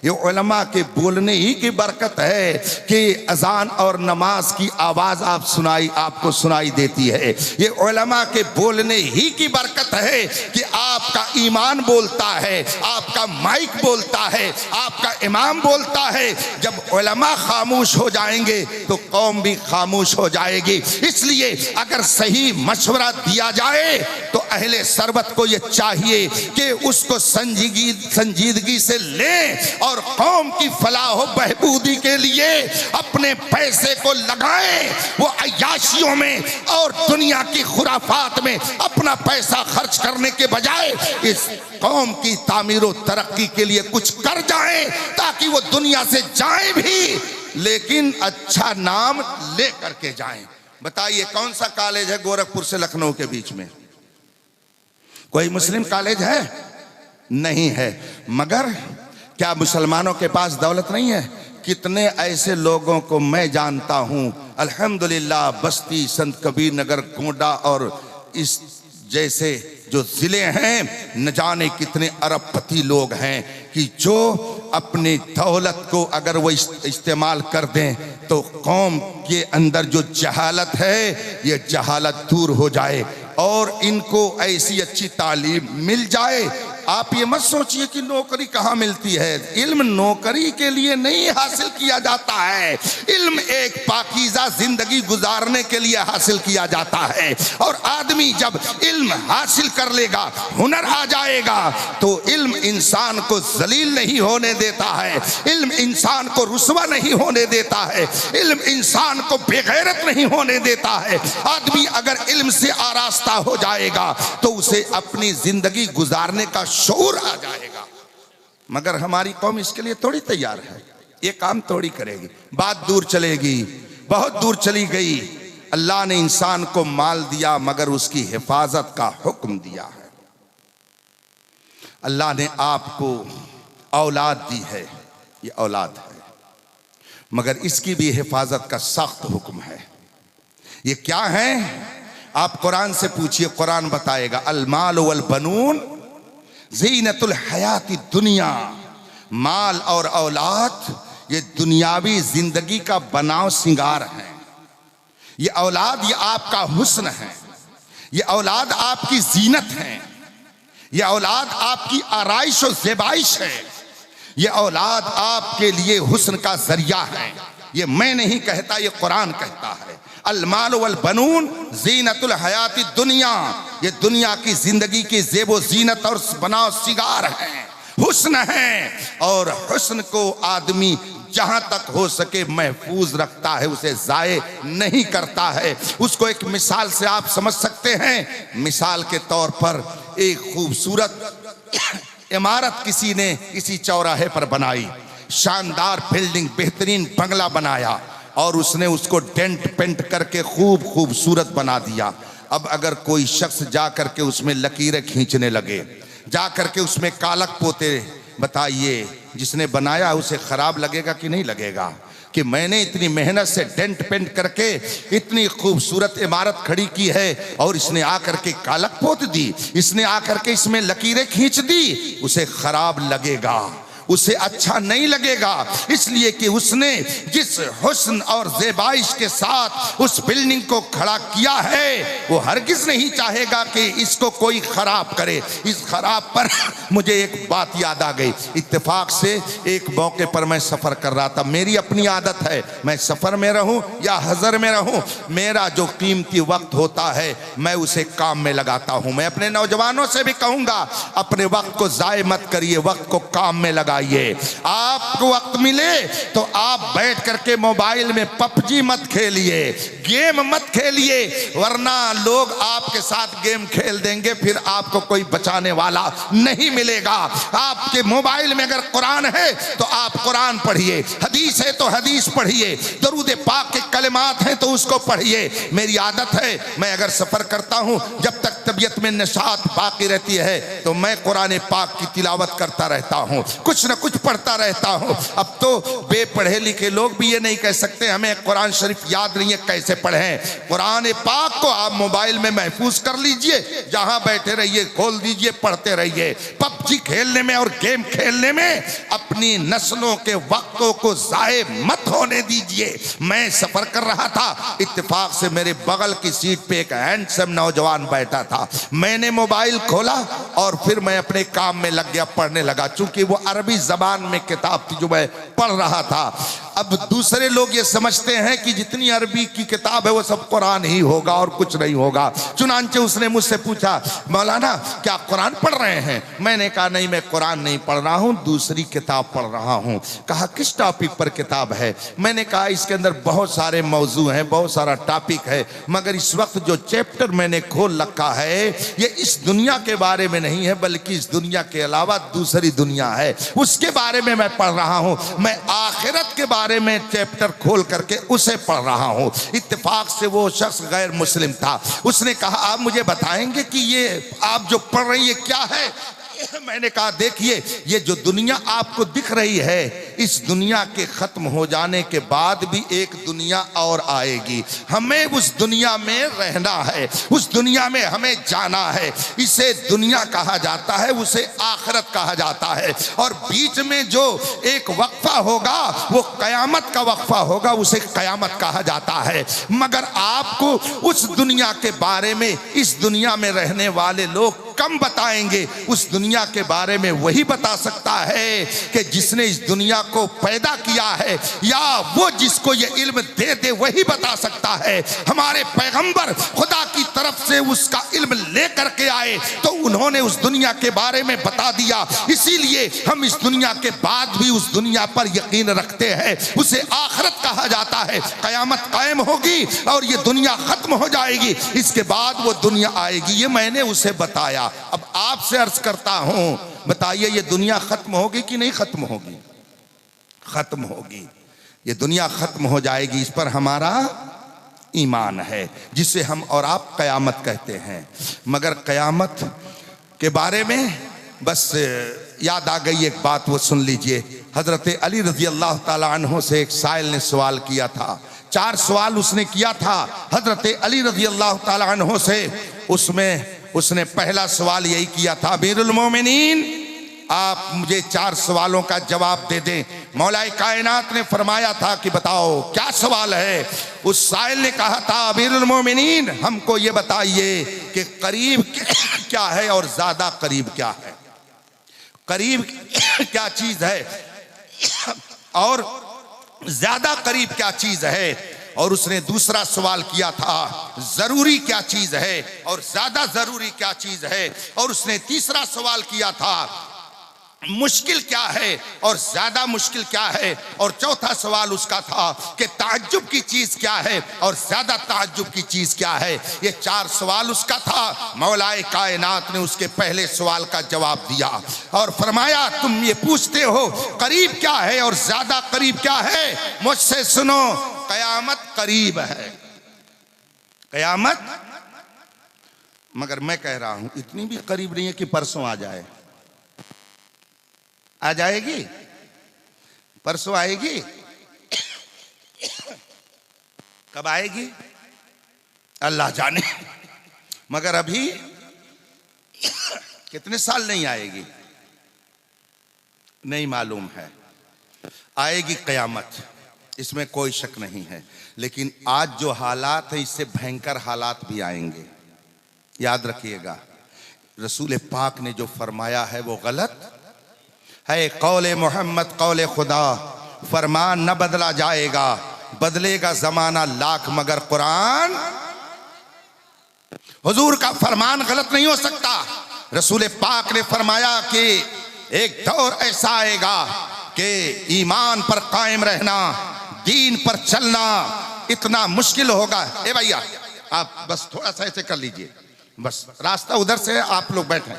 ये उलमा के बोलने ही की बरकत है कि अजान और नमाज की आवाज आपको सुनाई देती है। ये उलमा के बोलने ही की बरकत है कि आपका ईमान बोलता है, आपका माइक बोलता है, आपका इमाम बोलता है। जब उलमा खामोश हो जाएंगे तो कौम भी खामोश हो जाएगी। इसलिए अगर सही मशवरा दिया जाए तो अहले सरबत को ये चाहिए कि उसको संजीदगी से लें और कौम की फलाह बहबूदी के लिए अपने पैसे को लगाएं। वो अय्याशियों में और दुनिया की खुराफात में अपना पैसा खर्च करने के बजाय इस कौम की तामीर और तरक्की के लिए कुछ कर जाएं ताकि वो दुनिया से जाएं भी लेकिन अच्छा नाम ले करके जाएं। बताइए कौन सा कॉलेज है गोरखपुर से लखनऊ के बीच में? कोई मुस्लिम कॉलेज है? नहीं है। मगर क्या मुसलमानों के पास दौलत नहीं है? कितने ऐसे लोगों को मैं जानता हूं अल्हम्दुलिल्लाह, बस्ती, संत कबीर नगर, गोंडा और इस जैसे जो जिले हैं, न जाने कितने अरबपति लोग हैं कि जो अपनी दौलत को अगर वो इस्तेमाल कर दें तो कौम के अंदर जो जहालत है ये जहालत दूर हो जाए और इनको ऐसी अच्छी तालीम मिल जाए। आप ये मत सोचिए कि नौकरी कहाँ मिलती है। इल्म नौकरी के लिए नहीं हासिल किया जाता है, इल्म एक पाकीज़ा जिंदगी गुजारने के लिए हासिल किया जाता है। और आदमी जब इल्म हासिल कर लेगा, हुनर आ जाएगा, तो इल्म इंसान को जलील नहीं होने देता है, इल्म इंसान को रुस्वा नहीं होने देता है, इल्म इंसान को बेगैरत नहीं होने देता है। आदमी अगर इल्म से आरास्ता हो जाएगा तो उसे अपनी जिंदगी गुजारने का शऊर आ जाएगा। मगर हमारी कौम इसके लिए थोड़ी तैयार है, ये काम थोड़ी करेगी। बात दूर चलेगी, बहुत दूर चली गई। अल्लाह ने इंसान को माल दिया मगर उसकी हिफाजत का हुक्म दिया है। अल्लाह ने आपको औलाद दी है, ये औलाद है, मगर इसकी भी हिफाजत का सख्त हुक्म है। ये क्या है? आप कुरान से पूछिए, कुरान बताएगा। अल माल वल बनून ज़ीनतुल हयाती दुनिया। माल और औलाद ये दुनियावी जिंदगी का बनाव सिंगार है। ये औलाद, ये आपका हुस्न है, ये औलाद आपकी जीनत है, ये औलाद आपकी आराइश और ज़ेबाइश है, ये औलाद आपके लिए हुस्न का जरिया है। ये मैं नहीं कहता, ये कुरान कहता है। अल माल वल बनून ज़ीनतुल हयाती दुनिया। ये दुनिया की जिंदगी की ज़ेबो ज़ीनत और बनाव सिंगार है, हुस्न है। और हुस्न को आदमी जहां तक हो सके महफूज रखता है, उसे जाये नहीं करता है। उसको एक मिसाल से आप समझ सकते हैं। मिसाल के तौर पर एक खूबसूरत इमारत किसी ने किसी चौराहे पर बनाई, शानदार बिल्डिंग, बेहतरीन बंगला बनाया और उसने उसको डेंट पेंट करके खूब खूबसूरत बना दिया। अब अगर कोई शख्स जा करके उसमें लकीरें खींचने लगे, जा करके उसमें कालक पोते, बताइए जिसने बनाया उसे खराब लगेगा कि नहीं लगेगा? कि मैंने इतनी मेहनत से डेंट पेंट करके इतनी खूबसूरत इमारत खड़ी की है और इसने आकर के कालक पोत दी, इसने आकर के इसमें लकीरें खींच दी, उसे खराब लगेगा, उसे अच्छा नहीं लगेगा। इसलिए कि उसने जिस हुस्न और ज़ेबाइश के साथ उस बिल्डिंग को खड़ा किया है, वो हरगिज नहीं चाहेगा कि इसको कोई खराब करे। इस खराब पर मुझे एक बात याद आ गई। इत्तेफाक से एक मौके पर मैं सफ़र कर रहा था। मेरी अपनी आदत है, मैं सफ़र में रहूं या हज़र में रहूं, मेरा जो कीमती वक्त होता है मैं उसे काम में लगाता हूं। मैं अपने नौजवानों से भी कहूँगा, अपने वक्त को ज़ाय मत करिए, वक्त को काम में लगा। आपको वक्त मिले तो आप बैठ करके मोबाइल में पबजी मत खेलिए, गेम मत खेलिए, वरना लोग आपके साथ गेम खेल देंगे, फिर आपको कोई बचाने वाला नहीं मिलेगा। आपके मोबाइल में अगर कुरान है तो आप कुरान पढ़िए, हदीस है तो हदीस पढ़िए, दरूद पाक के कलिमात हैं तो उसको पढ़िए। मेरी आदत है, मैं अगर सफर करता हूं, जब तक तबीयत में नशात बाकी रहती है तो मैं कुरान पाक की तिलावत करता रहता हूं, कुछ न कुछ पढ़ता रहता हूं। अब तो बेपढ़े लिखे लोग भी ये नहीं कह सकते हमें कुरान शरीफ याद नहीं है, कैसे पढ़ें? कुरान पाक को आप मोबाइल में महफूज कर लीजिए, जहां बैठे रहिए खोल दीजिए, पढ़ते रहिए। पबजी खेलने में और गेम खेलने में अपनी नस्लों के वक्तों को जाये मत होने दीजिए। मैं सफर कर रहा था, इत्तेफाक से मेरे बगल की सीट पे एक हैंडसम नौजवान बैठा था। मैंने मोबाइल खोला और फिर मैं अपने काम में लग गया, पढ़ने लगा। चूंकि वो अरबी जबान में किताब थी जो मैं पढ़ रहा था। अब दूसरे लोग ये समझते हैं कि जितनी अरबी की किताब है वो सब कुरान ही होगा और कुछ नहीं होगा। चुनांचे उसने मुझसे पूछा, मौलाना क्या कुरान पढ़ रहे हैं? मैंने कहा नहीं, मैं कुरान नहीं पढ़ रहा हूँ, दूसरी किताब पढ़ रहा हूँ। कहा किस टॉपिक पर किताब है? मैंने कहा इसके अंदर बहुत सारे मौजू हैं, बहुत सारा टॉपिक है, मगर इस वक्त जो चैप्टर मैंने खोल रखा है ये इस दुनिया के बारे में नहीं है, बल्कि इस दुनिया के अलावा दूसरी दुनिया है, उसके बारे में मैं पढ़ रहा हूँ। मैं आखिरत के बारे में चैप्टर खोल करके उसे पढ़ रहा हूँ। इत्तेफाक से वो शख्स गैर मुस्लिम था। उसने कहा आप मुझे बताएंगे कि ये आप जो पढ़ रही है क्या है? मैंने कहा देखिए, ये जो दुनिया आपको दिख रही है, इस दुनिया के खत्म हो जाने के बाद भी एक दुनिया और आएगी। हमें उस दुनिया में रहना है, उस दुनिया में हमें जाना है। इसे दुनिया कहा जाता है, उसे आखिरत कहा जाता है। और बीच में जो एक वक्फा होगा वो कयामत का वक्फा होगा, उसे कयामत कहा जाता है। मगर आपको उस दुनिया के बारे में इस दुनिया में रहने वाले लोग कम बताएंगे। उस दुनिया के बारे में वही बता सकता है कि जिसने इस दुनिया को पैदा किया है, या वो जिसको ये इल्म दे दे वही बता सकता है। हमारे पैगंबर खुदा की तरफ से उसका इल्म लेकर के आए तो उन्होंने उस दुनिया के बारे में बता दिया। इसीलिए हम इस दुनिया के बाद भी उस दुनिया पर यकीन रखते हैं। उसे आखिरत कहा जाता है। कयामत कायम होगी और ये दुनिया खत्म हो जाएगी, इसके बाद वो दुनिया आएगी। ये मैंने उसे बताया। अब आपसे अर्ज करता हूं, बताइए ये दुनिया खत्म होगी कि नहीं खत्म होगी? खत्म होगी। ये दुनिया खत्म हो जाएगी, इस पर हमारा ईमान है, जिसे हम और आप कयामत कहते हैं। मगर कयामत के बारे में बस याद आ गई एक बात, वो सुन लीजिए। हजरत अली रजी अल्लाह ताला अन्हो से एक साइल ने सवाल किया था, 4 सवाल उसने किया था हजरत अली रजी अल्लाह ताला अन्हो से। उसमें उसने पहला सवाल यही किया था, अमीरुल मोमिनीन आप मुझे 4 सवालों का जवाब दे दें। मौलाए कायनात ने फरमाया था कि बताओ क्या सवाल है। उस साइल ने कहा था, अमीरुल मोमिनीन हमको ये बताइए कि करीब क्या है और ज्यादा करीब क्या है। करीब क्या चीज है और ज्यादा करीब क्या चीज है। और उसने दूसरा सवाल किया था, जरूरी क्या चीज है और ज्यादा जरूरी क्या चीज है। और उसने तीसरा सवाल किया था, मुश्किल क्या है और ज्यादा मुश्किल क्या है। और चौथा सवाल उसका था कि ताज्जुब की चीज क्या है और ज्यादा ताज्जुब की चीज क्या है। ये 4 सवाल उसका था। मौलाए कायनात ने उसके पहले सवाल का जवाब दिया और फरमाया, तुम ये पूछते हो करीब क्या है और ज्यादा करीब क्या है, मुझसे सुनो, कयामत करीब है। कयामत, मगर मैं कह रहा हूं इतनी भी करीब नहीं है कि परसों आ जाए। आ जाएगी, परसों आएगी, कब आएगी अल्लाह जाने, मगर अभी कितने साल नहीं आएगी नहीं मालूम है। आएगी कयामत, इसमें कोई शक नहीं है। लेकिन आज जो हालात है इससे भयंकर हालात भी आएंगे, याद रखिएगा। रसूल पाक ने जो फरमाया है वो गलत है। कौले मोहम्मद कौले खुदा, फरमान न बदला जाएगा, बदलेगा जमाना लाख मगर कुरान। हुजूर का फरमान गलत नहीं हो सकता। रसूल पाक ने फरमाया कि एक दौर ऐसा आएगा कि ईमान पर कायम रहना, दीन पर चलना इतना मुश्किल होगा। ए भैया आप बस थोड़ा सा ऐसे कर लीजिए, बस रास्ता उधर से, आप लोग बैठे,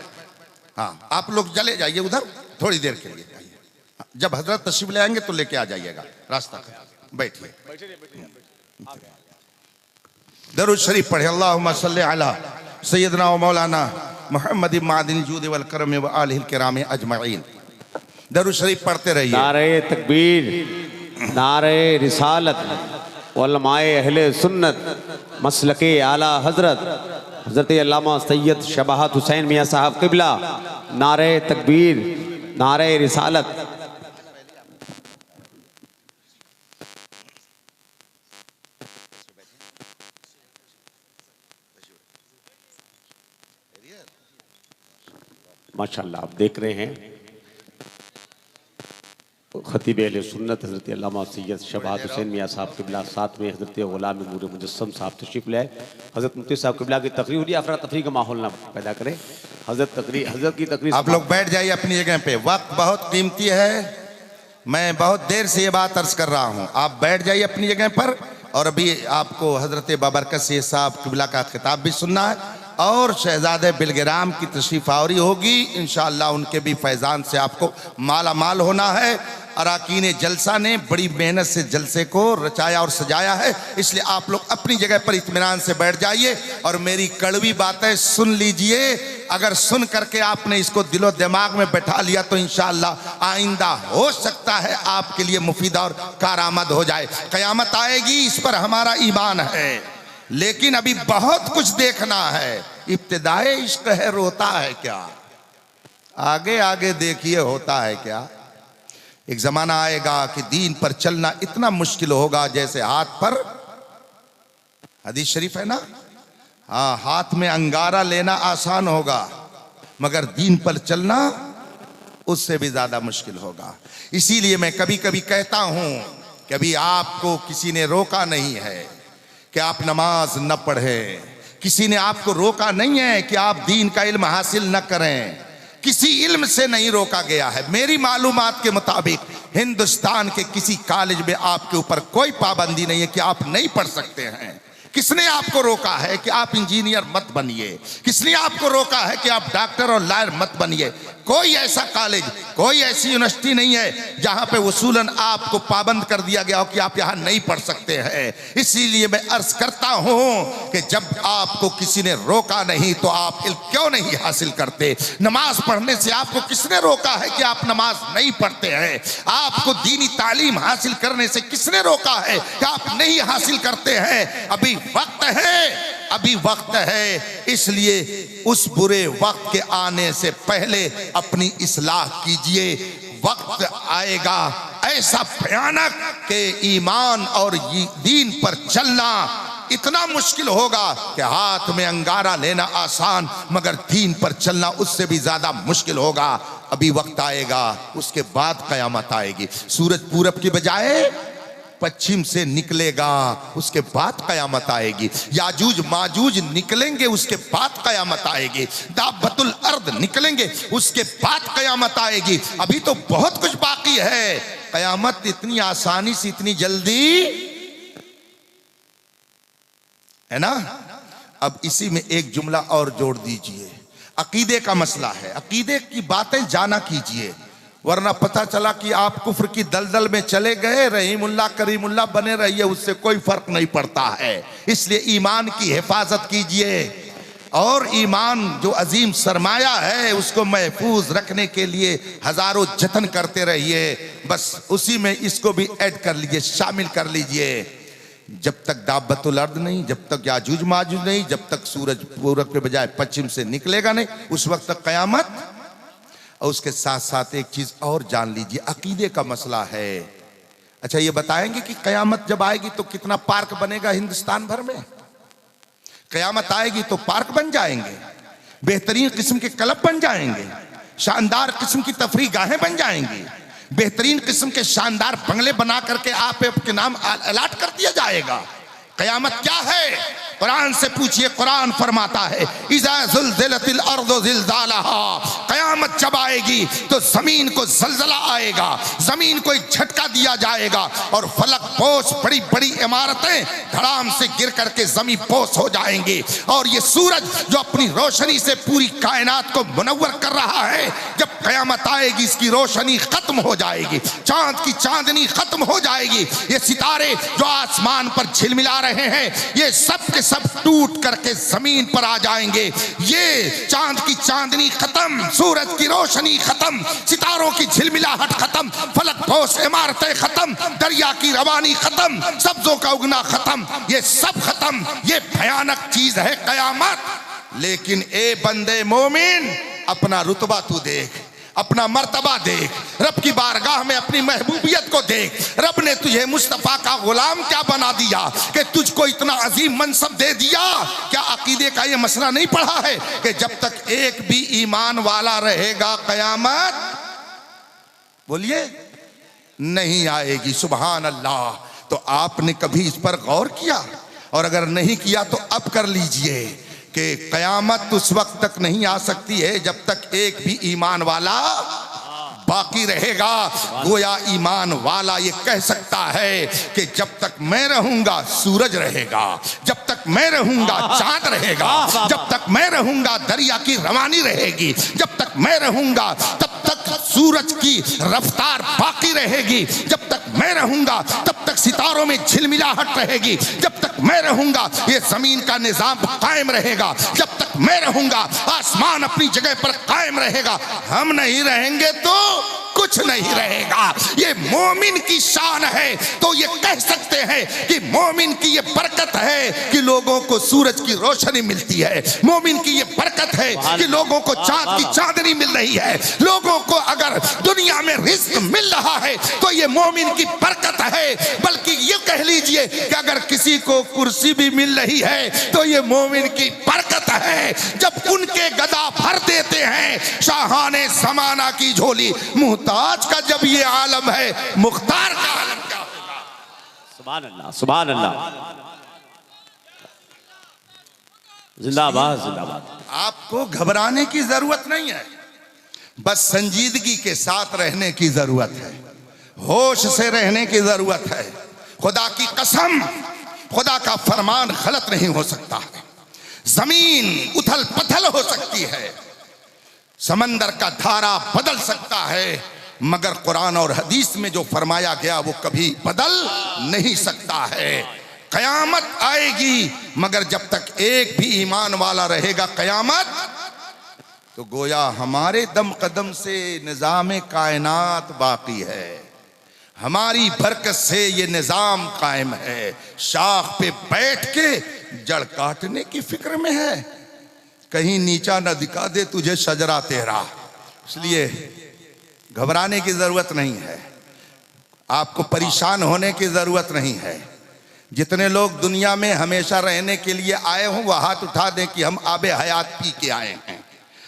हाँ आप लोग चले जाइए उधर थोड़ी देर के लिए। जब हजरत तशरीफ ले आएंगे तो लेके आ जाइएगा रास्ता, बैठिए। दरूद शरीफ पढ़े, अल्लाहुम्मा सल्ली अला सय्यदना व मौलाना मुहम्मद मादिन जूद वल करम व आलिहिल किराम अजमईन। दरूद शरीफ पढ़ते रहिए। नारे तकबीर, नारे रिसालत, उलमाए अहले सुन्नत, मसलके आला हजरत हजरत अल्लामा सैयद शबाहत हुसैन मियाँ साहब किबला। नारे तकबीर, नारे रिसालत। माशाअल्लाह आप देख रहे हैं खतीब अहले सुन्नत हज़रत अल्लामा सैयद शबाहत हुसैन मियाँ साहब किबला, साथ में हज़रत ग़ुलाम नूर मुजस्सम साहब तशरीफ़ लाए। हज़रत मुफ्ती साहब किबला की तकरीर हुई, अफरा तफरी का माहौल ना पैदा करें। हज़रत की तकरीर। आप लोग बैठ जाइए अपनी जगह पे, वक्त बहुत कीमती है। मैं बहुत देर से ये बात अर्ज कर रहा हूँ, आप बैठ जाइए अपनी जगह पर। और अभी आपको हज़रत बाबरकत सैयद साहब किबला का खिताब भी सुनना है और शहजादे बिलगिराम की तशरीफ़ आवरी होगी इंशाअल्लाह। उनके भी फैज़ान से आपको माला माल होना है। अराकीन जलसा ने बड़ी मेहनत से जलसे को रचाया और सजाया है, इसलिए आप लोग अपनी जगह पर इत्मीनान से बैठ जाइए और मेरी कड़वी बातें सुन लीजिए। अगर सुन करके आपने इसको दिलो दिमाग में बैठा लिया तो इंशाअल्लाह आइंदा हो सकता है आपके लिए मुफीद और कारआमद हो जाए। क़यामत आएगी, इस पर हमारा ईमान है, लेकिन अभी बहुत कुछ देखना है। इब्तिदाए इश्क है, रोता है क्या, आगे आगे देखिए होता है क्या। एक जमाना आएगा कि दीन पर चलना इतना मुश्किल होगा जैसे हाथ पर, हदीस शरीफ है ना, हाँ हाथ में अंगारा लेना आसान होगा मगर दीन पर चलना उससे भी ज्यादा मुश्किल होगा। इसीलिए मैं कभी कभी कहता हूं कि अभी आपको किसी ने रोका नहीं है कि आप नमाज न पढ़ें, किसी ने आपको रोका नहीं है कि आप दीन का इल्म हासिल न करें, किसी इल्म से नहीं रोका गया है। मेरी मालूमात के मुताबिक हिंदुस्तान के किसी कॉलेज में आपके ऊपर कोई पाबंदी नहीं है कि आप नहीं पढ़ सकते हैं। किसने आपको रोका है कि आप इंजीनियर मत बनिए, किसने आपको रोका है कि आप डॉक्टर और लॉयर मत बनिए। कोई ऐसा कॉलेज, कोई ऐसी यूनिवर्सिटी नहीं है जहां पे वसूलन आपको पाबंद कर दिया गया हो कि आप यहां नहीं पढ़ सकते हैं। इसीलिए मैं अर्ज करता हूं कि जब आपको किसी ने रोका नहीं तो आप इल्म क्यों नहीं हासिल करते? नमाज पढ़ने से आपको किसने रोका है कि आप नमाज नहीं पढ़ते हैं? आपको दीनी तालीम हासिल करने से किसने रोका है कि आप नहीं हासिल करते हैं? अभी वक्त है, अभी वक्त है। इसलिए उस बुरे वक्त के आने से पहले अपनी इस्लाह कीजिए। वक्त आएगा ऐसा भयानक कि ईमान और दीन पर चलना इतना मुश्किल होगा कि हाथ में अंगारा लेना आसान, मगर दीन पर चलना उससे भी ज्यादा मुश्किल होगा। अभी वक्त आएगा, उसके बाद कयामत आएगी। सूरज पूरब की बजाय पश्चिम से निकलेगा, उसके बाद कयामत आएगी। याजूज माजूज निकलेंगे, उसके बाद कयामत आएगी। दाबतुल अर्द निकलेंगे, उसके बाद कयामत आएगी। अभी तो बहुत कुछ बाकी है। कयामत इतनी आसानी से, इतनी जल्दी है ना। अब इसी में एक जुमला और जोड़ दीजिए। अकीदे का मसला है, अकीदे की बातें जाना कीजिए, वरना पता चला कि आप कुफ्र की दलदल में चले गए। रहीमुल्लाह करीमुल्लाह बने रहिए, उससे कोई फर्क नहीं पड़ता है। इसलिए ईमान की हिफाजत कीजिए और ईमान जो अजीम सरमाया है उसको महफूज रखने के लिए हजारों जतन करते रहिए। बस उसी में इसको भी ऐड कर लीजिए, शामिल कर लीजिए। जब तक दाबतुल अर्द नहीं, जब तक याजूज माजूज नहीं, जब तक सूरज पूरब के बजाय पश्चिम से निकलेगा नहीं, उस वक्त तक कयामत। और उसके साथ साथ एक चीज और जान लीजिए, अकीदे का मसला है। अच्छा, ये बताएंगे कि कयामत जब आएगी तो कितना पार्क बनेगा हिंदुस्तान भर में? कयामत आएगी तो पार्क बन जाएंगे, बेहतरीन किस्म के क्लब बन जाएंगे, शानदार किस्म की तफरीह गाहें बन जाएंगी, बेहतरीन किस्म के शानदार बंगले बना करके आपके नाम अलाट कर दिया जाएगा। कयामत क्या है? कुरान से पूछिए, कुरान फरमाता है इज़ा ज़ुल्ज़िलतिल अर्ज़ु ज़िलज़ालहा, कयामत जब आएगी तो जमीन को जलजला आएगा, जमीन को एक झटका दिया जाएगा और फलक पोश बड़ी बड़ी इमारतें धड़ाम से गिर करके जमीन पोश हो जाएंगी। और ये सूरज जो अपनी रोशनी से पूरी कायनात को मुनव्वर कर रहा है, जब कयामत आएगी इसकी रोशनी खत्म हो जाएगी, चांद की चांदनी खत्म हो जाएगी। ये सितारे जो आसमान पर झिलमिला रहे हैं, ये सब के सब टूट करके जमीन पर आ जाएंगे। ये चांद की चांदनी खत्म, सूरज की रोशनी खत्म, सितारों की झिलमिलाहट खत्म, फलक पोश इमारतें खत्म, दरिया की रवानी खत्म, सब्जों का उगना खत्म, ये सब खत्म। ये भयानक चीज है कयामत। लेकिन ए बंदे मोमिन, अपना रुतबा तू देख, अपना मर्तबा देख, रब की बारगाह में अपनी महबूबियत को देख। रब ने तुझे मुस्तफा का गुलाम क्या बना दिया कि तुझको इतना अजीम मनसब दे दिया। क्या अकीदे का ये मसला नहीं पढ़ा है कि जब तक एक भी ईमान वाला रहेगा कयामत, बोलिए, नहीं आएगी। सुभान अल्लाह। तो आपने कभी इस पर गौर किया? और अगर नहीं किया तो अब कर लीजिए कि कयामत उस वक्त तक नहीं आ सकती है जब तक एक भी ईमान वाला बाकी रहेगा। गोया ईमान वाला ये कह सकता है कि जब तक मैं रहूंगा सूरज रहेगा, जब तक मैं रहूंगा चांद रहेगा, जब तक मैं रहूंगा दरिया की रवानी रहेगी, जब तक मैं रहूंगा तब तक सूरज की रफ्तार बाकी रहेगी, जब तक मैं रहूंगा तब तक सितारों में झिलमिलाहट रहेगी, जब तक मैं रहूंगा ये जमीन का निजाम कायम रहेगा, जब तक मैं रहूंगा आसमान अपनी जगह पर कायम रहेगा। हम नहीं रहेंगे तो कुछ नहीं रहेगा। ये मोमिन की शान है। तो ये कह सकते हैं कि मोमिन की ये बरकत है कि लोगों को सूरज की रोशनी मिलती है, मोमिन की ये बरकत है कि लोगों को चांद की चांदनी मिल रही है, लोगों को अगर दुनिया में रिस्क मिल रहा है तो ये मोमिन की बरकत है। बल्कि ये कह लीजिए कि अगर किसी को कुर्सी भी मिल रही है तो ये मोमिन की बरकत है। जब उनके गदा भर देते हैं शाहाने ज़माना की झोली, मुहताज का जब ये आलम है, मुख्तार का आलम क्या होगा? सुभान अल्लाह, सुभान अल्लाह, जिंदाबाद जिंदाबाद। आपको घबराने की जरूरत नहीं है, बस संजीदगी के साथ रहने की जरूरत है, होश से रहने की जरूरत है। खुदा की कसम, खुदा का फरमान गलत नहीं हो सकता है। जमीन उथल पथल हो सकती है, समंदर का धारा बदल सकता है, मगर कुरान और हदीस में जो फरमाया गया वो कभी बदल नहीं सकता है। कयामत आएगी, मगर जब तक एक भी ईमान वाला रहेगा कयामत, तो गोया हमारे दम कदम से निज़ाम कायनात बाकी है, हमारी बरकत से ये निज़ाम कायम है। शाख पे बैठ के जड़ काटने की फिक्र में है, कहीं नीचा न दिखा दे तुझे शजरा तेरा। इसलिए घबराने की जरूरत नहीं है, आपको परेशान होने की जरूरत नहीं है। जितने लोग दुनिया में हमेशा रहने के लिए आए हों वह हाथ उठा दें कि हम आबे हयात पी के आए हैं,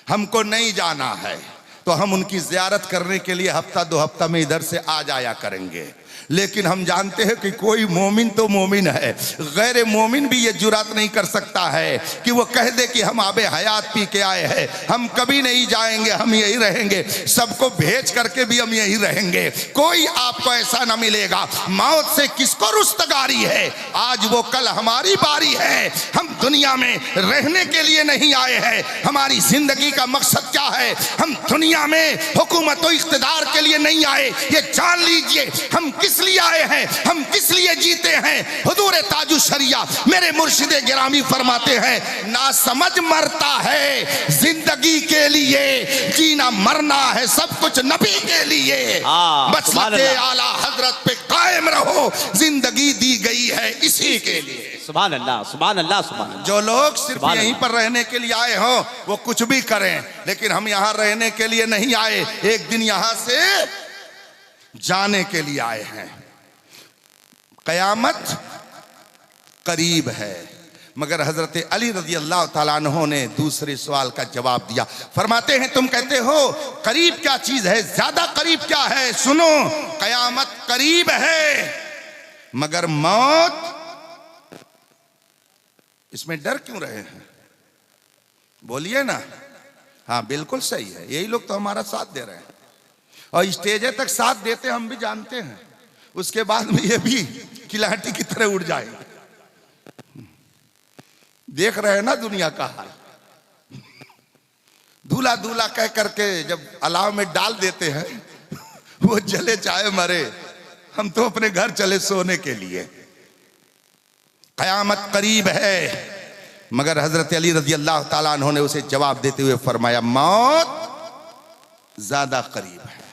हमको नहीं जाना है, तो हम उनकी ज़ियारत करने के लिए हफ्ता 2 हफ्ता में इधर से आ जाया करेंगे। लेकिन हम जानते हैं कि कोई मोमिन तो मोमिन है, गैर मोमिन भी ये जुरात नहीं कर सकता है कि वो कह दे कि हम आबे हयात पी के आए हैं, हम कभी नहीं जाएंगे, हम यही रहेंगे, सबको भेज करके भी हम यही रहेंगे। कोई आपको ऐसा ना मिलेगा। मौत से किसको रुस्तगारी है, आज वो कल हमारी बारी है। हम दुनिया में रहने के लिए नहीं आए हैं, हमारी जिंदगी का मकसद क्या है। हम दुनिया में हुकूमत और इख्तिदार के लिए नहीं आए, ये जान लीजिए हम किस लिए आए हैं, हम किस लिए जीते हैं। हुजूर ताजु शरिया मेरे मुर्शिदे गिरामी फरमाते हैं, ना समझ मरता है जिंदगी के लिए, जीना मरना है सब कुछ नबी के लिए। मसलके आला हजरत पे कायम रहो, जिंदगी दी गई है इसी के लिए। सुभान अल्लाह, सुभान अल्लाह, सुभान अल्लाह। जो लोग सिर्फ यहीं पर रहने के लिए आए हो वो कुछ भी करें, लेकिन हम यहाँ रहने के लिए नहीं आए, एक दिन यहाँ से जाने के लिए आए हैं। कयामत करीब है, मगर हजरत अली रज़ी अल्लाह ताला अन्हु ने दूसरे सवाल का जवाब दिया। फरमाते हैं तुम कहते हो करीब क्या चीज है, ज्यादा करीब क्या है। सुनो, कयामत करीब है, मगर मौत, इसमें डर क्यों रहे हैं, बोलिए ना। हाँ बिल्कुल सही है, यही लोग तो हमारा साथ दे रहे हैं और स्टेजे तक साथ देते हम भी जानते हैं, उसके बाद में ये भी खिलाटी की तरह उड़ जाएंगे। देख रहे हैं ना दुनिया का हाल, दूल्हा दूल्हा कह करके जब अलाव में डाल देते हैं वो जले चाहे मरे, हम तो अपने घर चले सोने के लिए। कयामत करीब है, मगर हजरत अली रज़ी अल्लाह ताला अन्हु ने उसे जवाब देते हुए फरमाया मौत ज्यादा करीब है,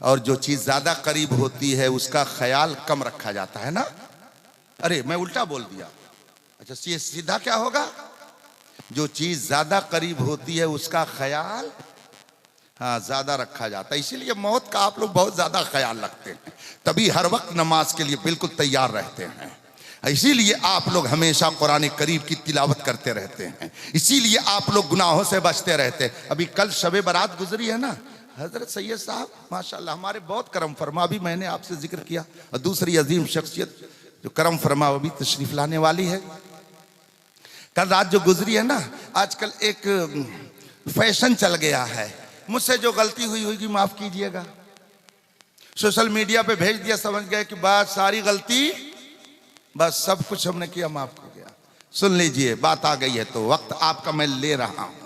और जो चीज ज्यादा करीब होती है उसका ख्याल कम रखा जाता है ना। अरे मैं उल्टा बोल दिया, अच्छा ये सीधा क्या होगा, जो चीज ज्यादा करीब होती है उसका ख्याल हाँ ज्यादा रखा जाता है। इसीलिए मौत का आप लोग बहुत ज्यादा ख्याल रखते हैं, तभी हर वक्त नमाज के लिए बिल्कुल तैयार रहते हैं। इसीलिए आप लोग हमेशा कुरान करीम की तिलावत करते रहते हैं, इसीलिए आप लोग गुनाहों से बचते रहते हैं। अभी कल शबे बारात गुजरी है ना, हजरत सैयद साहब माशाल्लाह हमारे बहुत करम फरमा, अभी मैंने आपसे जिक्र किया, और दूसरी अजीम शख्सियत जो करम फरमा अभी तशरीफ लाने वाली है। कल रात जो गुजरी है ना, आजकल एक फैशन चल गया है, मुझसे जो गलती हुई होगी माफ कीजिएगा, सोशल मीडिया पे भेज दिया, समझ गए कि बात सारी गलती, बस सब कुछ हमने किया, माफ हो गया। सुन लीजिए, बात आ गई है तो वक्त आपका मैं ले रहा हूं,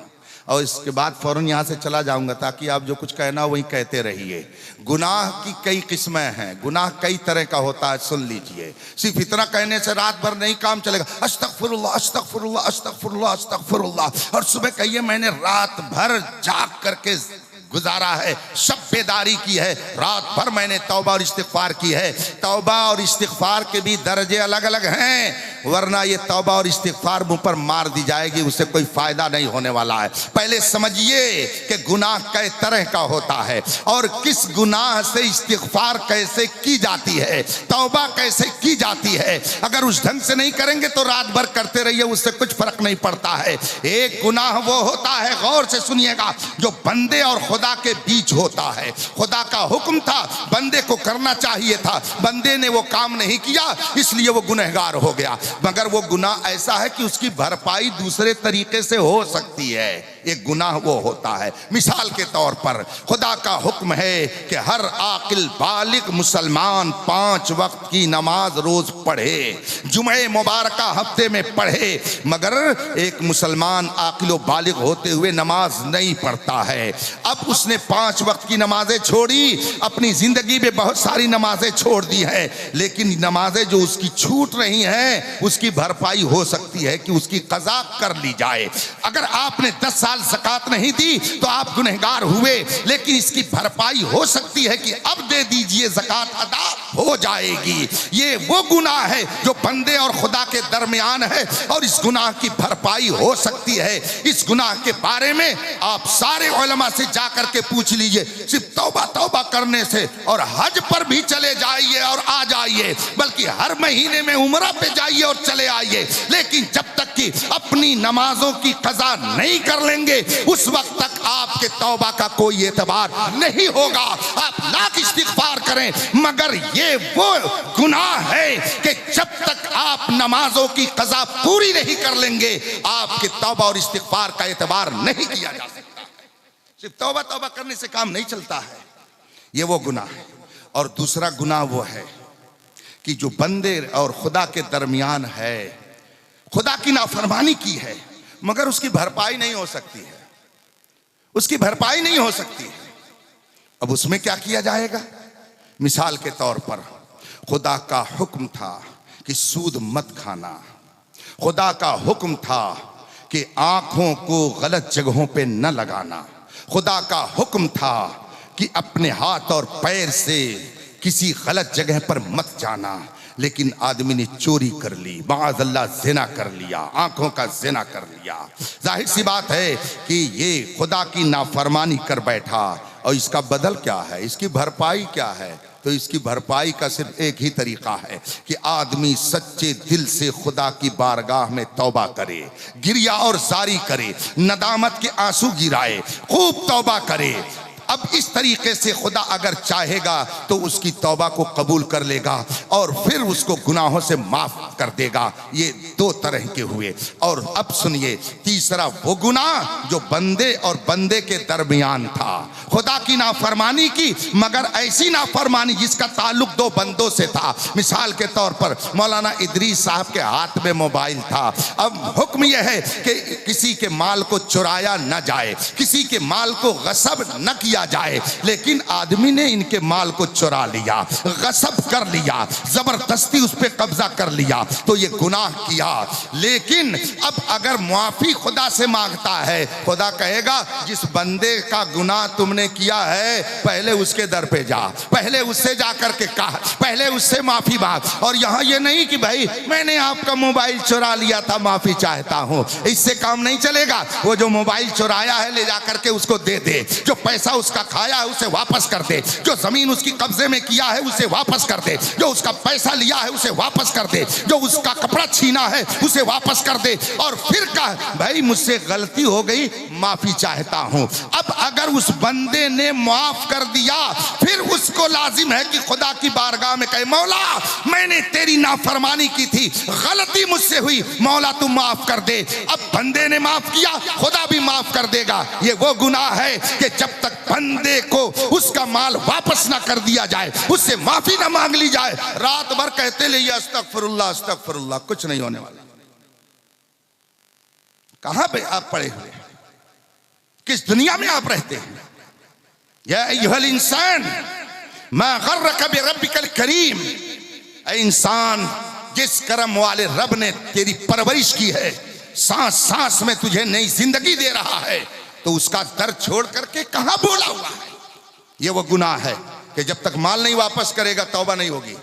और इसके बाद फौरन यहाँ से चला जाऊंगा, ताकि आप जो कुछ कहना वही कहते रहिए। गुनाह की कई किस्में हैं, गुनाह कई तरह का होता है, सुन लीजिए। सिर्फ इतना कहने से रात भर नहीं काम चलेगा, अस्तगफिरुल्लाह अस्तगफिरुल्लाह अस्तगफिरुल्लाह अस्तगफिरुल्लाह, और सुबह कहिए मैंने रात भर जाग करके गुजारा है, शब बेदारी की है, रात भर मैंने तौबा और इस्तिगफार की है। तौबा और इस्तिगफार के भी दर्जे अलग अलग हैं, वरना ये तौबा और इस्तिगफार मुंह पर मार दी जाएगी, उससे कोई फायदा नहीं होने वाला है। पहले समझिए कि गुनाह कई तरह का होता है, और किस गुनाह से इस्तिगफार कैसे की जाती है, तौबा कैसे की जाती है। अगर उस ढंग से नहीं करेंगे तो रात भर करते रहिए, उससे कुछ फर्क नहीं पड़ता है। एक गुनाह वो होता है, गौर से सुनिएगा, जो बंदे और खुदा के बीच होता है। खुदा का हुक्म था, बंदे को करना चाहिए था, बंदे ने वो काम नहीं किया, इसलिए वो गुनहगार हो गया। मगर वो गुनाह ऐसा है कि उसकी भरपाई दूसरे तरीके से हो सकती है। एक गुनाह वो होता है, मिसाल के तौर पर खुदा का हुक्म है कि हर आकिल बालिग मुसलमान 5 वक्त की नमाज रोज पढ़े, जुमे मुबारका हफ्ते में पढ़े, मगर एक मुसलमान आकिल बालिग होते हुए नमाज नहीं पढ़ता है। अब उसने 5 वक्त की नमाजें छोड़ी, अपनी जिंदगी में बहुत सारी नमाजें छोड़ दी हैं, लेकिन नमाजें जो उसकी छूट रही हैं उसकी भरपाई हो सकती है कि उसकी कज़ा कर ली जाए। अगर आपने 10 साल ज़कात नहीं दी तो आप गुनहगार हुए, लेकिन इसकी भरपाई हो सकती है कि अब दे दीजिए, ज़कात अदा हो जाएगी। ये वो गुनाह है जो बंदे और खुदा के दरमियान है और इस गुनाह की भरपाई हो सकती है। इस गुनाह के बारे में आप सारे उलमा से जाकर के पूछ लीजिए, सिर्फ तौबा तौबा करने से और हज पर भी चले जाइए और आ जाइए, बल्कि हर महीने में उम्रा पे जाइए और चले आइए, लेकिन जब तक कि अपनी नमाजों की कज़ा नहीं कर लेंगे उस वक्त तक आपके तौबा का कोई एतबार नहीं होगा। आप लाख इस्तिग़फ़ार करें, मगर ये वो गुनाह है कि जब तक आप नमाजों की कज़ा पूरी नहीं कर लेंगे आपके तौबा और इस्तिग़फ़ार का एतबार नहीं किया जा सकता। सिर्फ तौबा तौबा करने से काम नहीं चलता है, ये वो गुनाह है। और दूसरा गुनाह वो है कि जो बंदे और खुदा के दरमियान है, खुदा की नाफरमानी की है मगर उसकी भरपाई नहीं हो सकती है, उसकी भरपाई नहीं हो सकती है। अब उसमें क्या किया जाएगा? मिसाल के तौर पर खुदा का हुक्म था कि सूद मत खाना, खुदा का हुक्म था कि आंखों को गलत जगहों पे न लगाना, खुदा का हुक्म था कि अपने हाथ और पैर से किसी गलत जगह पर मत जाना, लेकिन आदमी ने चोरी कर ली, माअज़ल्लाह ज़िना कर लिया, आंखों का ज़िना कर लिया। जाहिर सी बात है कि ये खुदा की नाफरमानी कर बैठा, और इसका बदल क्या है, इसकी भरपाई क्या है? तो इसकी भरपाई का सिर्फ एक ही तरीका है कि आदमी सच्चे दिल से खुदा की बारगाह में तौबा करे, गिरिया और जारी करे, नदामत के आंसू गिराए, खूब तौबा करे। अब इस तरीके से खुदा अगर चाहेगा तो उसकी तौबा को कबूल कर लेगा और फिर उसको गुनाहों से माफ कर देगा। ये 2 तरह के हुए। और अब सुनिए तीसरा वो गुनाह जो बंदे और बंदे के दरमियान था, खुदा की नाफरमानी की, मगर ऐसी नाफरमानी जिसका ताल्लुक 2 बंदों से था। मिसाल के तौर पर मौलाना इदरीस साहब के हाथ में मोबाइल था। अब हुक्म यह है कि किसी के माल को चुराया न जाए, किसी के माल को गसब न किया जाए, लेकिन आदमी ने इनके माल को चुरा लिया, गसब कर लिया, जबरदस्ती उस पर कब्जा कर लिया, तो ये गुनाह किया। लेकिन अब अगर मुआफी खुदा से मांगता है, खुदा कहेगा जिस बंदे का गुनाह तुमने किया है पहले उसके दर पे जा, पहले उससे जा करके कहा, पहले उससे माफी मांग। और यहाँ ये नहीं कि भाई मैंने आपका मोबाइल चुरा लिया था माफी चाहता हूँ, इससे काम नहीं चलेगा। वो जो मोबाइल चुराया है ले जा करके उसको दे दे, जो पैसा उसका खाया है उसे वापस कर दे, जो जमीन उसकी कब्जे में किया है उसे वापस कर दे, जो उसका पैसा लिया है उसे वापस कर दे, जो उसका कपड़ा छीना है उसे वापस कर दे, और फिर कहा भाई मुझसे गलती हो गई माफी चाहता हूं। अब अगर उस बंदे ने माफ कर दिया फिर उसको लाजिम है कि खुदा की बारगाह में कहे मौला मैंने तेरी नाफरमानी की थी, गलती मुझसे हुई, मौला तू माफ कर दे। अब बंदे ने माफ किया, खुदा भी माफ कर देगा। ये वो गुनाह है कि जब तक बंदे को उसका माल वापस ना कर दिया जाए, उससे माफी ना मांग ली जाए, रात भर कहते रहिए अस्तगफिरुल्लाह अस्तगफिरुल्लाह, कुछ नहीं होने वाला। कहां पे आप पड़े हुए, किस दुनिया में आप रहते हैं? या अय्युहल इंसान मा गर्रक बिरब्बिकल करीम, ऐ इंसान जिस करम वाले रब ने तेरी परवरिश की है, सांस सांस में तुझे नई जिंदगी दे रहा है, तो उसका दर छोड़ करके कहां बोला हुआ है? ये वो गुनाह है कि जब तक माल नहीं वापस करेगा तौबा नहीं होगी।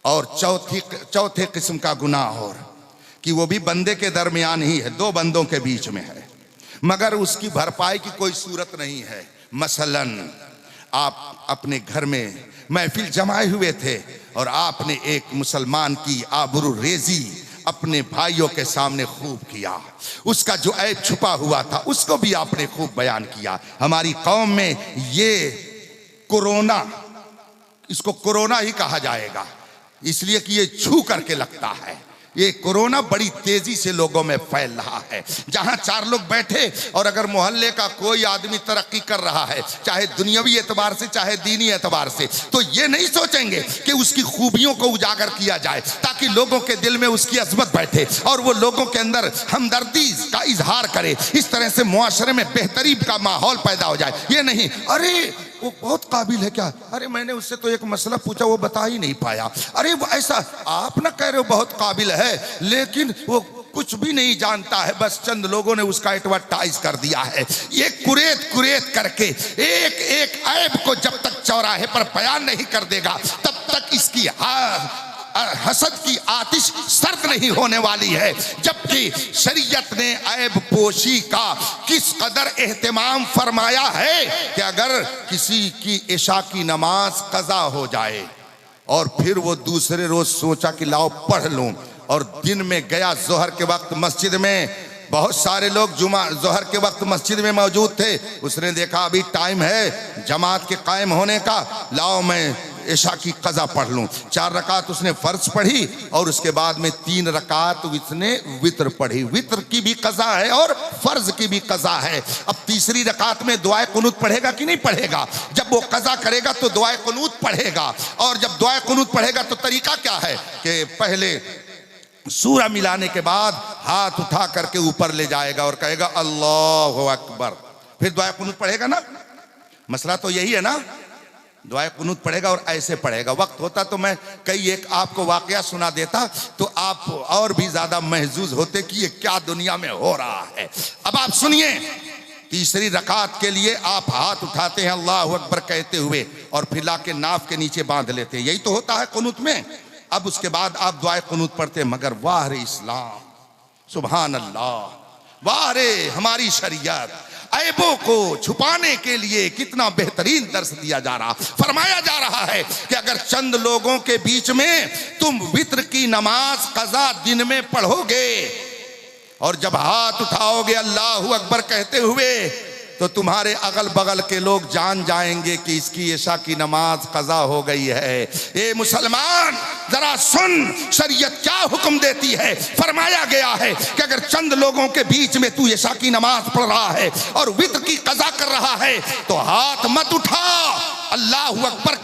और चौथे किस्म का गुनाह और कि वो भी बंदे के दरमियान ही है, 2 बंदों के बीच में है, मगर उसकी भरपाई की कोई सूरत नहीं है। मसलन आप अपने घर में महफिल जमाए हुए थे और आपने एक मुसलमान की आबरू रेजी अपने भाइयों के सामने खूब किया, उसका जो ऐब छुपा हुआ था उसको भी आपने खूब बयान किया। हमारी कौम में ये कोरोना, इसको कोरोना ही कहा जाएगा, इसलिए कि ये छू करके लगता है, ये कोरोना बड़ी तेजी से लोगों में फैल रहा है। जहां चार लोग बैठे और अगर मोहल्ले का कोई आदमी तरक्की कर रहा है, चाहे दुनियावी एतबार से चाहे दीनी एतबार से, तो ये नहीं सोचेंगे कि उसकी खूबियों को उजागर किया जाए ताकि लोगों के दिल में उसकी अजमत बैठे और वो लोगों के अंदर हमदर्दी का इजहार करे, इस तरह से मुआशरे में बेहतरी का माहौल पैदा हो जाए। ये नहीं, अरे वो बहुत काबिल है क्या, अरे मैंने उससे तो एक मसला पूछा वो बता ही नहीं पाया, अरे वो ऐसा, आप ना कह रहे हो बहुत काबिल है लेकिन वो कुछ भी नहीं जानता है, बस चंद लोगों ने उसका एडवर्टाइज कर दिया है। ये कुरेद कुरेद करके एक एक ऐब को जब तक चौराहे पर बयान नहीं कर देगा तब तक इसकी हसद की आतिश सर्द नहीं होने वाली है। जबकि शरीयत ने ऐब पोशी का किस कदर एहतमाम फरमाया है कि अगर किसी की इशा की नमाज कज़ा हो जाए और फिर वो दूसरे रोज सोचा कि लाओ पढ़ लूं, और दिन में गया जोहर के वक्त मस्जिद में, बहुत सारे लोग जुमा जोहर के वक्त मस्जिद में मौजूद थे, उसने देखा अभी टाइम है जमात के कायम होने का, लाओ मैं इशा की कज़ा पढ़ लूं। 4 रकात उसने फर्ज पढ़ी और उसके बाद में 3 रकात उसने वित्र पढ़ी। वित्र की भी कज़ा है और फर्ज की भी कज़ा है। अब तीसरी रकात में दुआए कुनूत पढ़ेगा कि नहीं पढ़ेगा? जब वो कज़ा करेगा तो दुआए कुनूत पढ़ेगा, और जब दुआए कुनूत पढ़ेगा तो तरीका क्या है कि पहले सूरा मिलाने के बाद हाथ उठा करके ऊपर ले जाएगा और कहेगा अल्लाहु अकबर, फिर दुआ कुनूत पढ़ेगा ना। मसला तो यही है ना, दुआ कुनूत पढ़ेगा और ऐसे पढ़ेगा। वक्त होता तो मैं कई एक आपको वाकया सुना देता तो आप और भी ज्यादा महजूज होते कि ये क्या दुनिया में हो रहा है। अब आप सुनिए, तीसरी रकात के लिए आप हाथ उठाते हैं अल्लाहु अकबर कहते हुए और फिर लाके नाफ के नीचे बांध लेते हैं, यही तो होता है कुनूत में। अब उसके बाद आप दुआ कुनूत पढ़ते हैं, मगर वाह रे इस्लाम, सुभान अल्लाह, वाह रे हमारी शरीयत, ऐबों को छुपाने के लिए कितना बेहतरीन दर्स दिया जा रहा। फरमाया जा रहा है कि अगर चंद लोगों के बीच में तुम वित्र की नमाज कज़ा दिन में पढ़ोगे और जब हाथ उठाओगे अल्लाहु अकबर कहते हुए, तो तुम्हारे अगल बगल के लोग जान जाएंगे कि इसकी इशा की नमाज कज़ा हो गई है। ए मुसलमान जरा सुन, शरीयत क्या हुक्म देती है। फरमाया गया है कि अगर चंद लोगों के बीच में तू इशा की नमाज पढ़ रहा है और वित्र की कज़ा कर रहा है तो हाथ मत उठा, अल्लाहु अकबर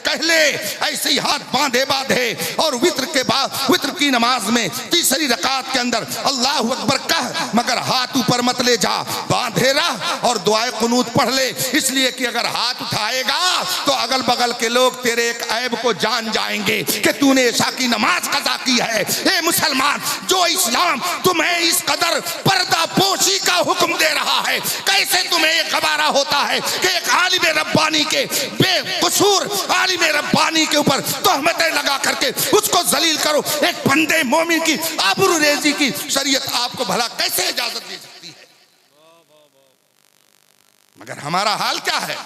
कह ले, ऐसे ही हाथ बांधे बांधे और वित्र के बाद वित्र की नमाज में तीसरी रकात के अंदर अल्लाहु अकबर कह, मगर हाथ ऊपर मत ले जा, बांधे रह और दुआए कुनूत पढ़ ले। इसलिए कि अगर हाथ उठाएगा तो अगल बगल के लोग तेरे एक ऐब को जान जाएंगे कि तूने इशा की नमाज कज़ा की है। ए मुसलमान, जो इस्लाम तुम्हें इस कदर पर्दा पोशी का हुक्म दे रहा है, कैसे तुम्हें ये खबारा होता है कि एक आलिम रब्बानी के बेकसूर आलिम रब्बानी के ऊपर तोहमतें लगा करके उसको जलील करो। एक बंदे मोमिन की आबरूरेजी की शरीयत आपको भला कैसे इजाजत दे सकती है? मगर हमारा हाल क्या है?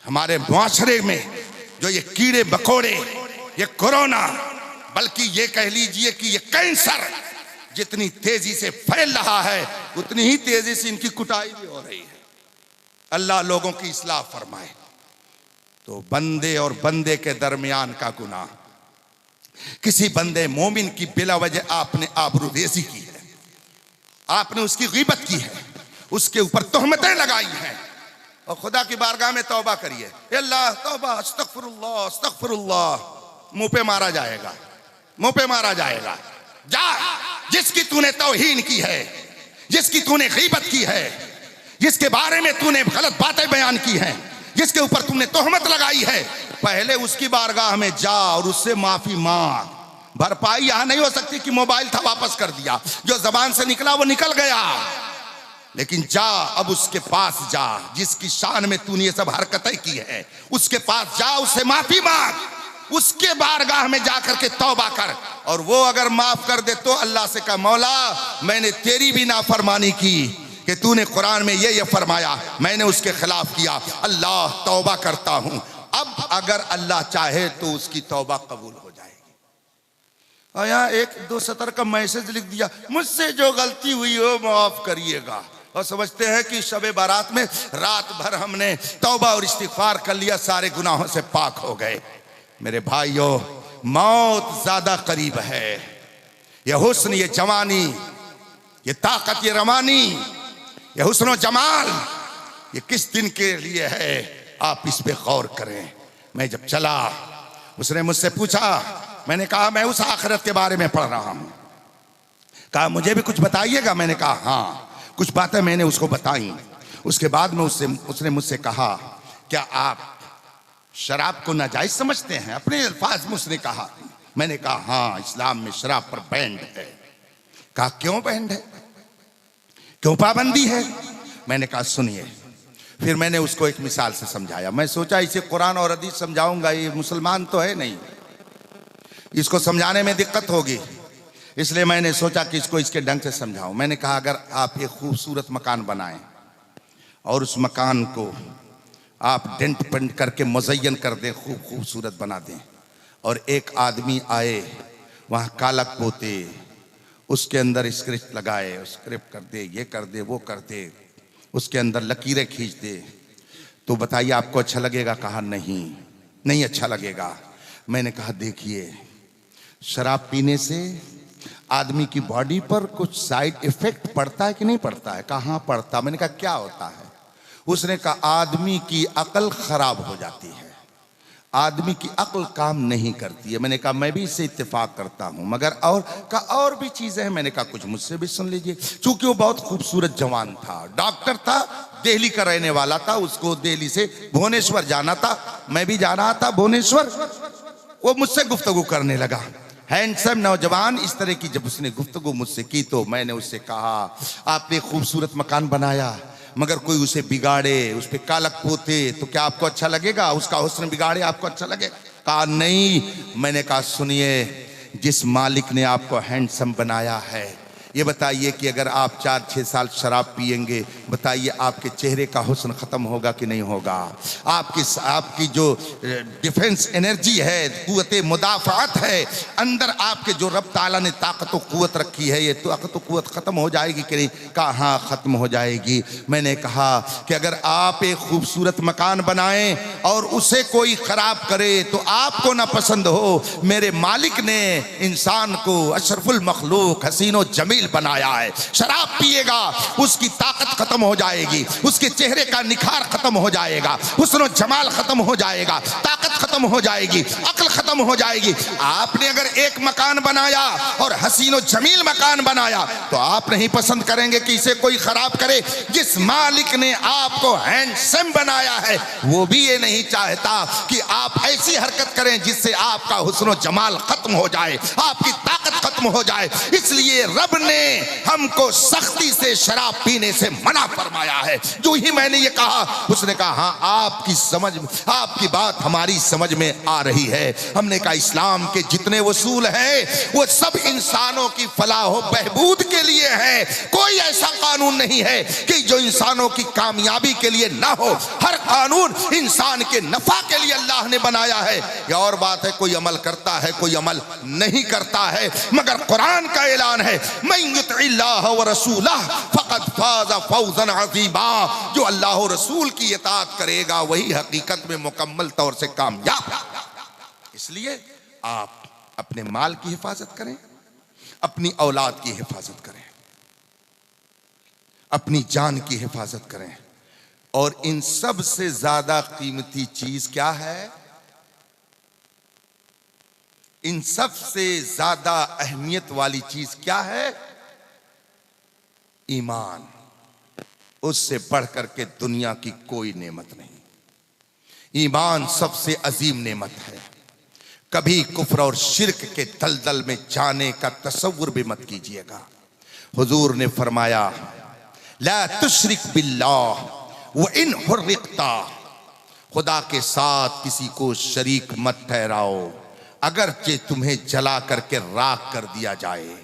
हमारे मुआशरे में जो ये कीड़े मकोड़े, ये कोरोना, बल्कि ये कह लीजिए कि ये कैंसर जितनी तेजी से फैल रहा है उतनी ही तेजी से इनकी कुटाई भी हो रही है। अल्लाह लोगों की इस्लाह फरमाए। तो बंदे और बंदे के दरमियान का गुनाह, किसी बंदे मोमिन की बिला वजह आपने आबरूरेज़ी की है, आपने उसकी गीबत की है, उसके ऊपर तोहमतें लगाई हैं, और खुदा की बारगाह में तौबा करिए, अल्लाह तौबा अस्तगफिरुल्लाह अस्तगफिरुल्लाह, मुंह पे मारा जाएगा, मुंह पे मारा जाएगा। जा, जिसकी तूने तौहीन की है, जिसकी तूने गीबत की है, जिसके बारे में तूने गलत बातें बयान की हैं, जिसके ऊपर तूने तोहमत लगाई है, पहले उसकी बारगाह में जा और उससे माफी मांग। भरपाई यहां नहीं हो सकती कि मोबाइल था वापस कर दिया, जो जबान से निकला वो निकल गया, लेकिन जा, अब उसके पास जा जिसकी शान में तूने ये सब हरकतें की है, उसके पास जा, उससे माफी मांग, उसके बारगाह में जाकर के तौबा कर, और वो अगर माफ कर दे तो अल्लाह से कहा, मौला मैंने तेरी भी नाफरमानी की कि तूने कुरान में ये फरमाया, मैंने उसके खिलाफ किया, अल्लाह तौबा करता हूं। अब अगर अल्लाह चाहे तो उसकी तौबा कबूल हो जाएगी। आया एक 2 सतर का मैसेज लिख दिया, मुझसे जो गलती हुई हो माफ करिएगा, और समझते हैं कि शबे बारात में रात भर हमने तौबा और इस्तिगफार कर लिया, सारे गुनाहों से पाक हो गए। मेरे भाइयों, मौत ज्यादा करीब है। ये हुस्न, ये जवानी, ये ताकत, ये रवानी, ये हुस्न और जमाल, ये किस दिन के लिए है, आप इस पे गौर करें। मैं जब चला, उसने मुझसे पूछा, मैंने कहा मैं उस आखिरत के बारे में पढ़ रहा हूं। कहा मुझे भी कुछ बताइएगा। मैंने कहा हाँ, कुछ बातें मैंने उसको बताई। उसके बाद में उसने मुझसे कहा, क्या आप शराब को नाजायज समझते हैं? अपने अल्फाज में उसने कहा। मैंने कहा हाँ, इस्लाम में शराब पर बैन है। कहा क्यों बैन है, क्यों पाबंदी है? मैंने कहा सुनिए। फिर मैंने उसको एक मिसाल से समझाया। मैं सोचा इसे कुरान और हदीस समझाऊंगा, ये मुसलमान तो है नहीं, इसको समझाने में दिक्कत होगी, इसलिए मैंने सोचा कि इसको इसके ढंग से समझाऊं। मैंने कहा अगर आप एक खूबसूरत मकान बनाएं और उस मकान को आप डेंट पेंट करके मुज़य्यन कर दें, खूबसूरत बना दें, और एक आदमी आए वहाँ कालक पोते, उसके अंदर स्क्रिप्ट लगाए, स्क्रिप्ट कर दे, ये कर दे, वो कर दे, उसके अंदर लकीरें खींच दे, तो बताइए आपको अच्छा लगेगा? कहा नहीं अच्छा लगेगा। मैंने कहा देखिए, शराब पीने से आदमी की बॉडी पर कुछ साइड इफेक्ट पड़ता है कि नहीं पड़ता है? कहाँ पड़ता? मैंने कहा क्या होता है? उसने कहा आदमी की अकल खराब हो जाती है, आदमी की अक्ल काम नहीं करती है। मैंने कहा मैं भी इससे इत्तेफाक करता हूं, मगर और भी चीजें हैं। मैंने कहा कुछ मुझसे भी सुन लीजिए। चूंकि वो बहुत खूबसूरत जवान था, डॉक्टर था, दिल्ली का रहने वाला था, उसको दिल्ली से भुवनेश्वर जाना था, मैं भी जाना था भुवनेश्वर। वो मुझसे गुफ्तगू करने लगा, हैंडसम नौजवान। इस तरह की जब उसने गुफ्तगू मुझसे की तो मैंने उससे कहा आपने खूबसूरत मकान बनाया, मगर कोई उसे बिगाड़े, उस पे कालक पोते, तो क्या आपको अच्छा लगेगा? उसका हुस्न बिगाड़े, आपको अच्छा लगेगा? कहा नहीं। मैंने कहा सुनिए, जिस मालिक ने आपको हैंडसम बनाया है, ये बताइए कि अगर आप 4-6 साल शराब पिएंगे, बताइए आपके चेहरे का हुस्न खत्म होगा कि नहीं होगा? आपकी जो डिफेंस एनर्जी है, कुव्वते मुदाफ़ात है, अंदर आपके जो रब ताला ने ताकत व कुव्वत रखी है, ये ताकत व कुव्वत खत्म हो जाएगी कि नहीं? कहा हाँ खत्म हो जाएगी। मैंने कहा कि अगर आप एक खूबसूरत मकान बनाएं और उसे कोई खराब करे तो आपको ना पसंद हो, मेरे मालिक ने इंसान को अशरफुल मखलूक हसीनो जमील बनाया है। शराब पिएगा, उसकी ताकत खत्म हो जाएगी, उसके चेहरे का निखार खत्म हो जाएगा, हुस्न जमाल खत्म हो जाएगा, ताकत खत्म हो जाएगी, अक्ल खत्म हो जाएगी। आपने अगर एक मकान बनाया और हसीनो जमील मकान बनाया तो आप नहीं पसंद करेंगे कि इसे कोई खराब करे? जिस मालिक ने आपको हैंडसम बनाया है वो भी ये नहीं चाहता कि आप ऐसी हरकत करें जिससे आपका हुस्न जमाल खत्म हो जाए, आपकी ताकत खत्म हो जाए। इसलिए रब ने हमको सख्ती से शराब पीने से मना फरमाया है। जो ही मैंने ये कहा, उसने कहा हाँ आपकी बात हमारी समझ में आ रही है। हमने कहा इस्लाम के जितने उसूल हैं वो सब इंसानों की फलाह बहबूद के लिए है। कोई ऐसा कानून नहीं है कि जो इंसानों की कामयाबी के लिए ना हो। हर कानून इंसान के नफा के लिए अल्लाह ने बनाया है। ये और बात है कोई अमल करता है, कोई अमल नहीं करता है, मगर कुरान का ऐलान है जो अल्लाह और रसूल की इताअत करेगा वही हकीकत में मुकम्मल तौर से कामयाब। इसलिए आप अपने माल की हिफाजत करें, अपनी औलाद की हिफाजत करें, अपनी जान की हिफाजत करें, और इन सब से ज्यादा कीमती चीज क्या है? इन सब से ज्यादा अहमियत वाली चीज क्या है? ईमान। उससे बढ़कर के दुनिया की कोई नेमत नहीं। ईमान सबसे अजीम नेमत है। कभी कुफ्र और शिर्क के दलदल में जाने का तसव्वुर भी मत कीजिएगा। हुजूर ने फरमाया ला तुशरिक बिल्लाह व इन हुर्रिक्ता, खुदा के साथ किसी को शरीक मत ठहराओ, अगरचे तुम्हें जला करके राख कर दिया जाए,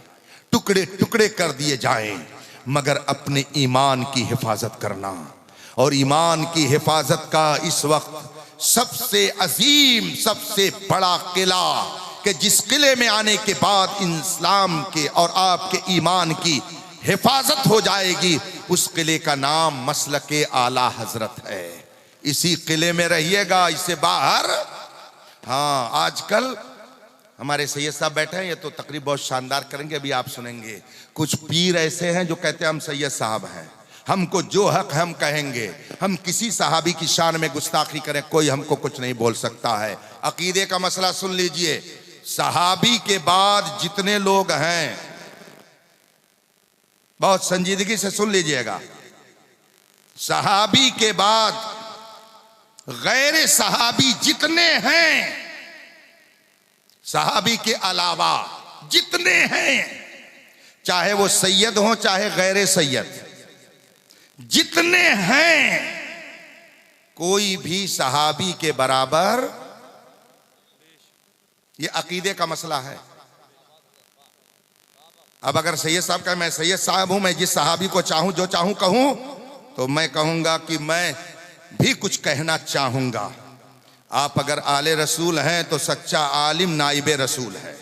टुकड़े टुकड़े कर दिए जाएं, मगर अपने ईमान की हिफाजत करना। और ईमान की हिफाजत का इस वक्त सबसे अजीम, सबसे बड़ा किला, कि जिस किले में आने के बाद इस्लाम के और आपके ईमान की हिफाजत हो जाएगी, उस किले का नाम मसलके आला हजरत है। इसी किले में रहिएगा, इससे बाहर। हाँ, आजकल हमारे सैयद साहब बैठे हैं, ये तो तकरीब बहुत शानदार करेंगे, अभी आप सुनेंगे। कुछ पीर ऐसे हैं जो कहते हैं हम सैयद साहब हैं, हमको जो हक है हम कहेंगे, हम किसी सहाबी की शान में गुस्ताखी करें कोई हमको कुछ नहीं बोल सकता है। अकीदे का मसला सुन लीजिए, सहाबी के बाद जितने लोग हैं, बहुत संजीदगी से सुन लीजिएगा, सहाबी के बाद गैर सहाबी जितने हैं, सहाबी के अलावा जितने हैं, चाहे वो सैयद हो चाहे गैर सैयद, जितने हैं, कोई भी सहाबी के बराबर, ये अकीदे का मसला है। अब अगर सैयद साहब का मैं सैयद साहब हूं, मैं जिस सहाबी को चाहूं जो चाहूं कहूं, तो मैं कहूंगा कि मैं भी कुछ कहना चाहूंगा। आप अगर आले रसूल हैं तो सच्चा आलिम नाइबे रसूल है।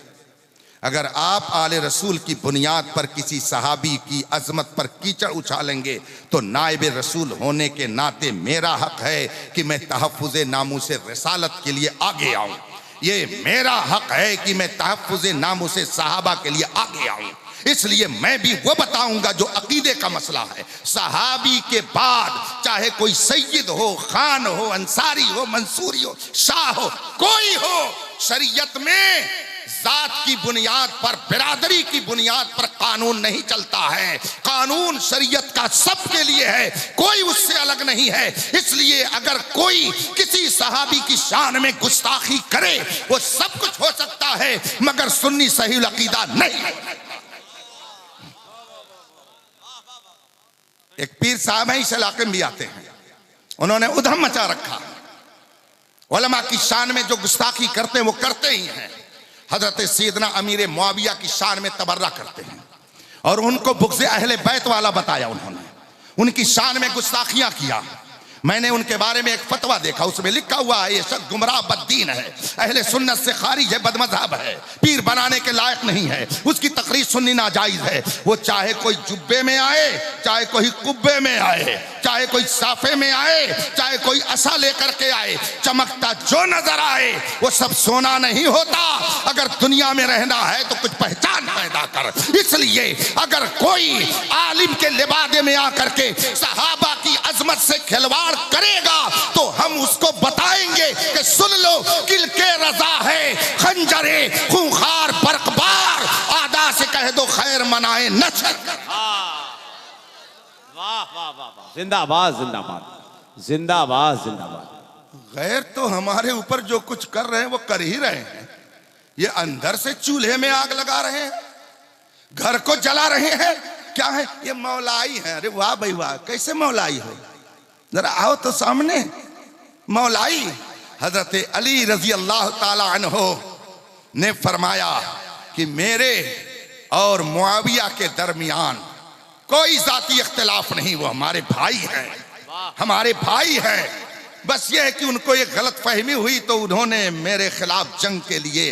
अगर आप आले रसूल की बुनियाद पर किसी सहाबी की अजमत पर कीचड़ उछालेंगे तो नाइबे रसूल होने के नाते मेरा हक है कि मैं तहफ़्फ़ुज़े नामूसे रिसालत के लिए आगे आऊं। ये मेरा हक है कि मैं तहफ़्फ़ुज़े नामूसे सहाबा के लिए आगे आऊं। इसलिए मैं भी वो बताऊंगा जो अकीदे का मसला है। सहाबी के बाद चाहे कोई सैयद हो, खान हो, अंसारी हो, मंसूरी हो, शाह हो, कोई हो, शरीयत में जात की बुनियाद पर, बिरादरी की बुनियाद पर कानून नहीं चलता है। कानून शरीयत का सबके लिए है, कोई उससे अलग नहीं है। इसलिए अगर कोई किसी सहाबी की शान में गुस्ताखी करे, वो सब कुछ हो सकता है मगर सुन्नी सही अकीदा नहीं। एक पीर साहब है, इस इलाके में भी आते हैं, उन्होंने उधम मचा रखा। उलमा की शान में जो गुस्ताखी करते हैं वो करते ही हैं। हजरत सैयदना अमीर मुआविया की शान में तबर्रा करते हैं और उनको बुग़्ज़े अहले बैत वाला बताया। उन्होंने उनकी शान में गुस्ताखियां किया। मैंने उनके बारे में एक फतवा देखा, उसमें लिखा हुआ है ये शख्स गुमराह बद्दीन है, अहले सुन्नत से खारिज है, बदमज़हब है, पीर बनाने के लायक नहीं है, उसकी तकरीर सुननी नाजायज़ है। वो चाहे कोई जुब्बे में आए, चाहे कोई कुब्बे में आए, चाहे कोई साफे में आए, चाहे कोई असा लेकर के आए, चमकता जो नजर आए वो सब सोना नहीं होता। अगर दुनिया में रहना है तो कुछ पहचान पैदा कर। इसलिए अगर कोई आलिम के लिबादे में आकर के सहाबा की अजमत से खिलवाड़ करेगा तो हम उसको बताएंगे कि सुन लो, किल के रजा है खंजरे खूंखार बरकबार, आदा से कह दो खैर मनाए नशर। वाह वाह वाह वाह, जिंदाबाद जिंदाबाद जिंदाबाद जिंदाबाद। गैर तो हमारे ऊपर जो कुछ कर रहे हैं वो कर ही रहे हैं। ये अंदर से चूल्हे में आग लगा रहे हैं, घर को जला रहे हैं। क्या है ये? मौलाई है। अरे वाह भाई वाह, कैसे मौलाई हो? जरा आओ तो सामने। मौलाई हजरत अली रजी अल्लाह ताला अन्हो ने फरमाया कि मेरे और मुआविया के दरमियान कोई जाती इख्तिलाफ नहीं, वो हमारे भाई हैं, हमारे भाई हैं। बस ये है कि उनको एक गलत फहमी हुई तो उन्होंने मेरे खिलाफ जंग के लिए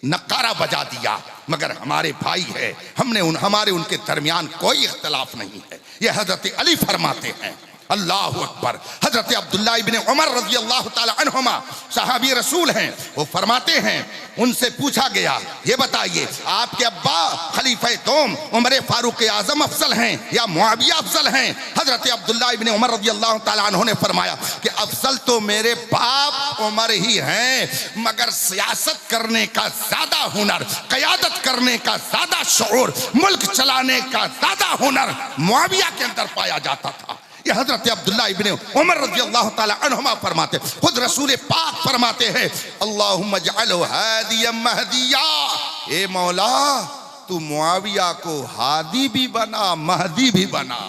नकारा बजा दिया, मगर हमारे भाई है, हमने हमारे उनके दरमियान कोई इख्तिलाफ नहीं है। ये हजरत अली फरमाते हैं। अल्लाह अकबर। हजरत अब्दुल्ला इब्न उमर रज़ी अल्लाह ताला अन्हुमा सहाबी रसूल हैं, वो फरमाते हैं, उनसे पूछा गया ये बताइए आपके अब्बा खलीफा दोम उमर फारूक आजम अफजल हैं या मुआविया अफजल हैं? हजरत अब्दुल्ला इब्न उमर रज़ी अल्लाह ताला अन्हु ने फरमाया कि अफजल तो मेरे बाप उमर ही हैं, मगर सियासत करने का ज्यादा हुनर, क़यादत करने का ज्यादा शऊर, मुल्क चलाने का ज्यादा हुनर मुआविया के अंदर पाया जाता था। ये हजरत अब्दुल्ला इब्ने उमर रज़ी अल्लाह ताला अन्हुमा फरमाते, खुद रसूल पाक फरमाते हैं, अल्लाहुम्मा जअलहु हादियम महदिया, ए मौला तू मुआविया को हादी भी बना, महदी भी बना।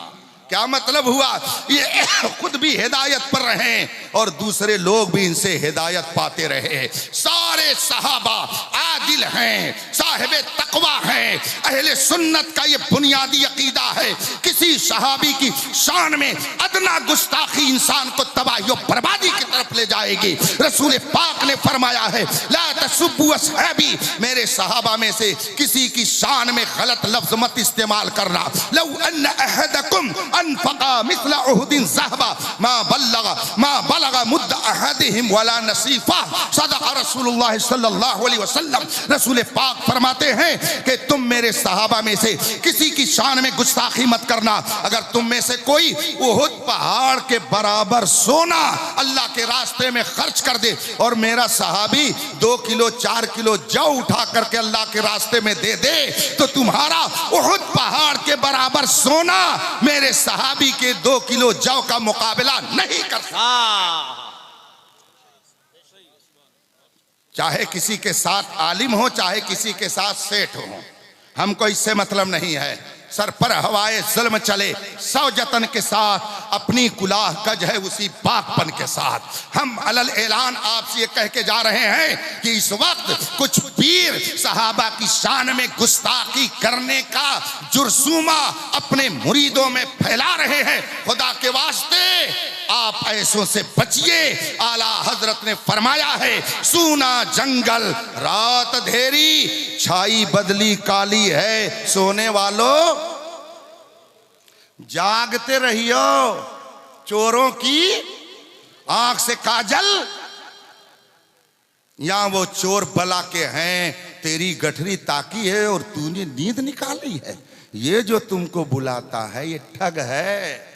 क्या मतलब हुआ? ये खुद भी हिदायत पर रहे और दूसरे लोग भी इनसे हिदायत पाते रहे। सारे सहाबा आदिल हैं, साहिब तकवा हैं। अहले सुन्नत का ये बुनियादी अकीदा है, किसी सहाबी की शान में अदना गुस्ताखी इंसान को तबाही और बर्बादी की तरफ ले जाएगी। रसूल पाक ने फरमाया है, ला तसुब्बु असहाबी, मेरे सहाबा में से किसी की शान में गलत लफ्ज मत इस्तेमाल करना। लौ अन्न अहदकुम अनफका मिस्ला उहुदिन ज़हबा मा बलगा मुद्द अहदिहिम वला नसीफा, सदक़ रसूलुल्लाह सल्लल्लाहु अलैहि वसल्लम। रसूल पाक फरमाते हैं कि तुम मेरे सहाबा में से किसी की शान में गुस्ताखी मत करना। अगर तुम में से कोई उहुद पहाड़ के बराबर सोना अल्लाह के रास्ते में खर्च कर दे और मेरा सहाबी 2 किलो 4 किलो जौ उठा करके अल्लाह के रास्ते में दे दे, तो तुम्हारा उहुद पहाड़ के बराबर सोना मेरे सहाबी के 2 किलो जौ का मुकाबला नहीं कर सकता। चाहे किसी के साथ आलिम हो, चाहे किसी के साथ सेठ हो, हमको इससे मतलब नहीं है। सर पर हवाए जुल्म चले, सौ जतन के साथ, अपनी कुलाह कज है उसी पाकपन के साथ। हम अलल ऐलान आपसे ये कह के जा रहे हैं कि इस वक्त कुछ पीर सहाबा की शान में गुस्ताखी करने का जुर्सूमा अपने मुरीदों में फैला रहे हैं। खुदा के वास्ते आप ऐसों से बचिए। आला हजरत ने फरमाया है, सूना जंगल रात अंधेरी, छाई बदली काली है, सोने वालों जागते रहियो, चोरों की आंख से काजल, या वो चोर बला के हैं, तेरी गठरी ताकी है और तूने नींद निकाली है। ये जो तुमको बुलाता है ये ठग है।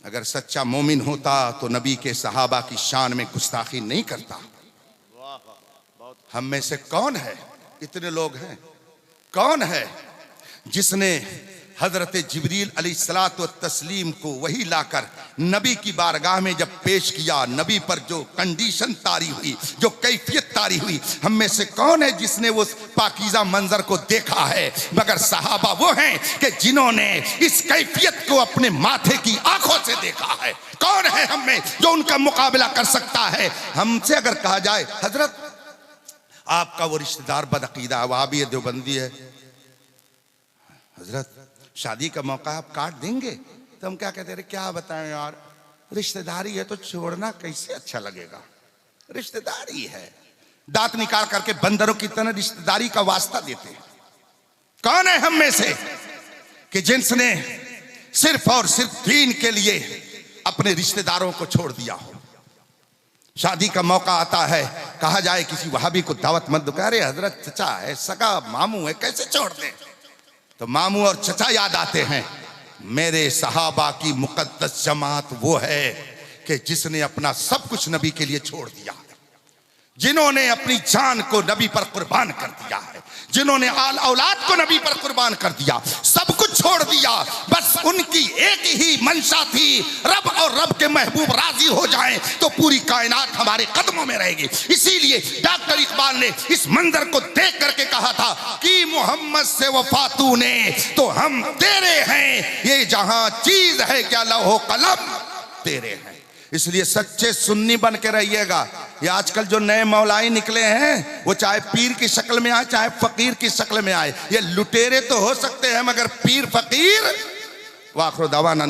अगर सच्चा मोमिन होता तो नबी के सहाबा की शान में गुस्ताखी नहीं करता। हम में से कौन है, इतने लोग हैं, कौन है जिसने हजरत जिब्रील अलैहिस्सलातु तस्लीम को वही लाकर नबी की बारगाह में जब पेश किया, नबी पर जो कंडीशन तारी हुई, जो कैफियत तारी हुई, हम में से कौन है जिसने वो पाकीज़ा मंजर को देखा है? मगर सहाबा वो हैं कि जिन्होंने इस कैफियत को अपने माथे की आंखों से देखा है। कौन है हम में जो उनका मुकाबला कर सकता है? हमसे अगर कहा जाए हजरत आपका वो रिश्तेदार बदअकीदा है, वहाबी है, देवबंदी है, हजरत शादी का मौका आप काट देंगे, तो हम क्या कहते हैं, क्या बताएं यार, रिश्तेदारी है तो छोड़ना कैसे अच्छा लगेगा, रिश्तेदारी है। दांत निकाल करके बंदरों की तरह रिश्तेदारी का वास्ता देते हैं। कौन है हम में से कि जिसने सिर्फ और सिर्फ दीन के लिए अपने रिश्तेदारों को छोड़ दिया हो? शादी का मौका आता है, कहा जाए किसी वहाबी को दावत मत दो, अरे हजरत चचा है, सगा मामू है, कैसे छोड़ दे? तो मामू और चचा याद आते हैं। मेरे सहाबा की मुकद्दस जमात वो है कि जिसने अपना सब कुछ नबी के लिए छोड़ दिया, जिन्होंने अपनी जान को नबी पर कुर्बान कर दिया है, जिन्होंने आल औलाद को नबी पर कुर्बान कर दिया, सब कुछ छोड़ दिया। बस उनकी एक ही मंशा थी, रब और रब के महबूब राजी हो जाएं तो पूरी कायनात हमारे कदमों में रहेगी। इसीलिए डॉक्टर इकबाल ने इस मंजर को देख करके कहा था कि मोहम्मद से वफा तूने तो हम तेरे हैं, ये जहां चीज है क्या लौहो कलम तेरे हैं। इसलिए सच्चे सुन्नी बन के रहिएगा। ये आजकल जो नए मौलाई निकले हैं, वो चाहे पीर की शक्ल में आए चाहे फकीर की शक्ल में आए, ये लुटेरे तो हो सकते हैं मगर पीर फकीर वाखिर दावाना।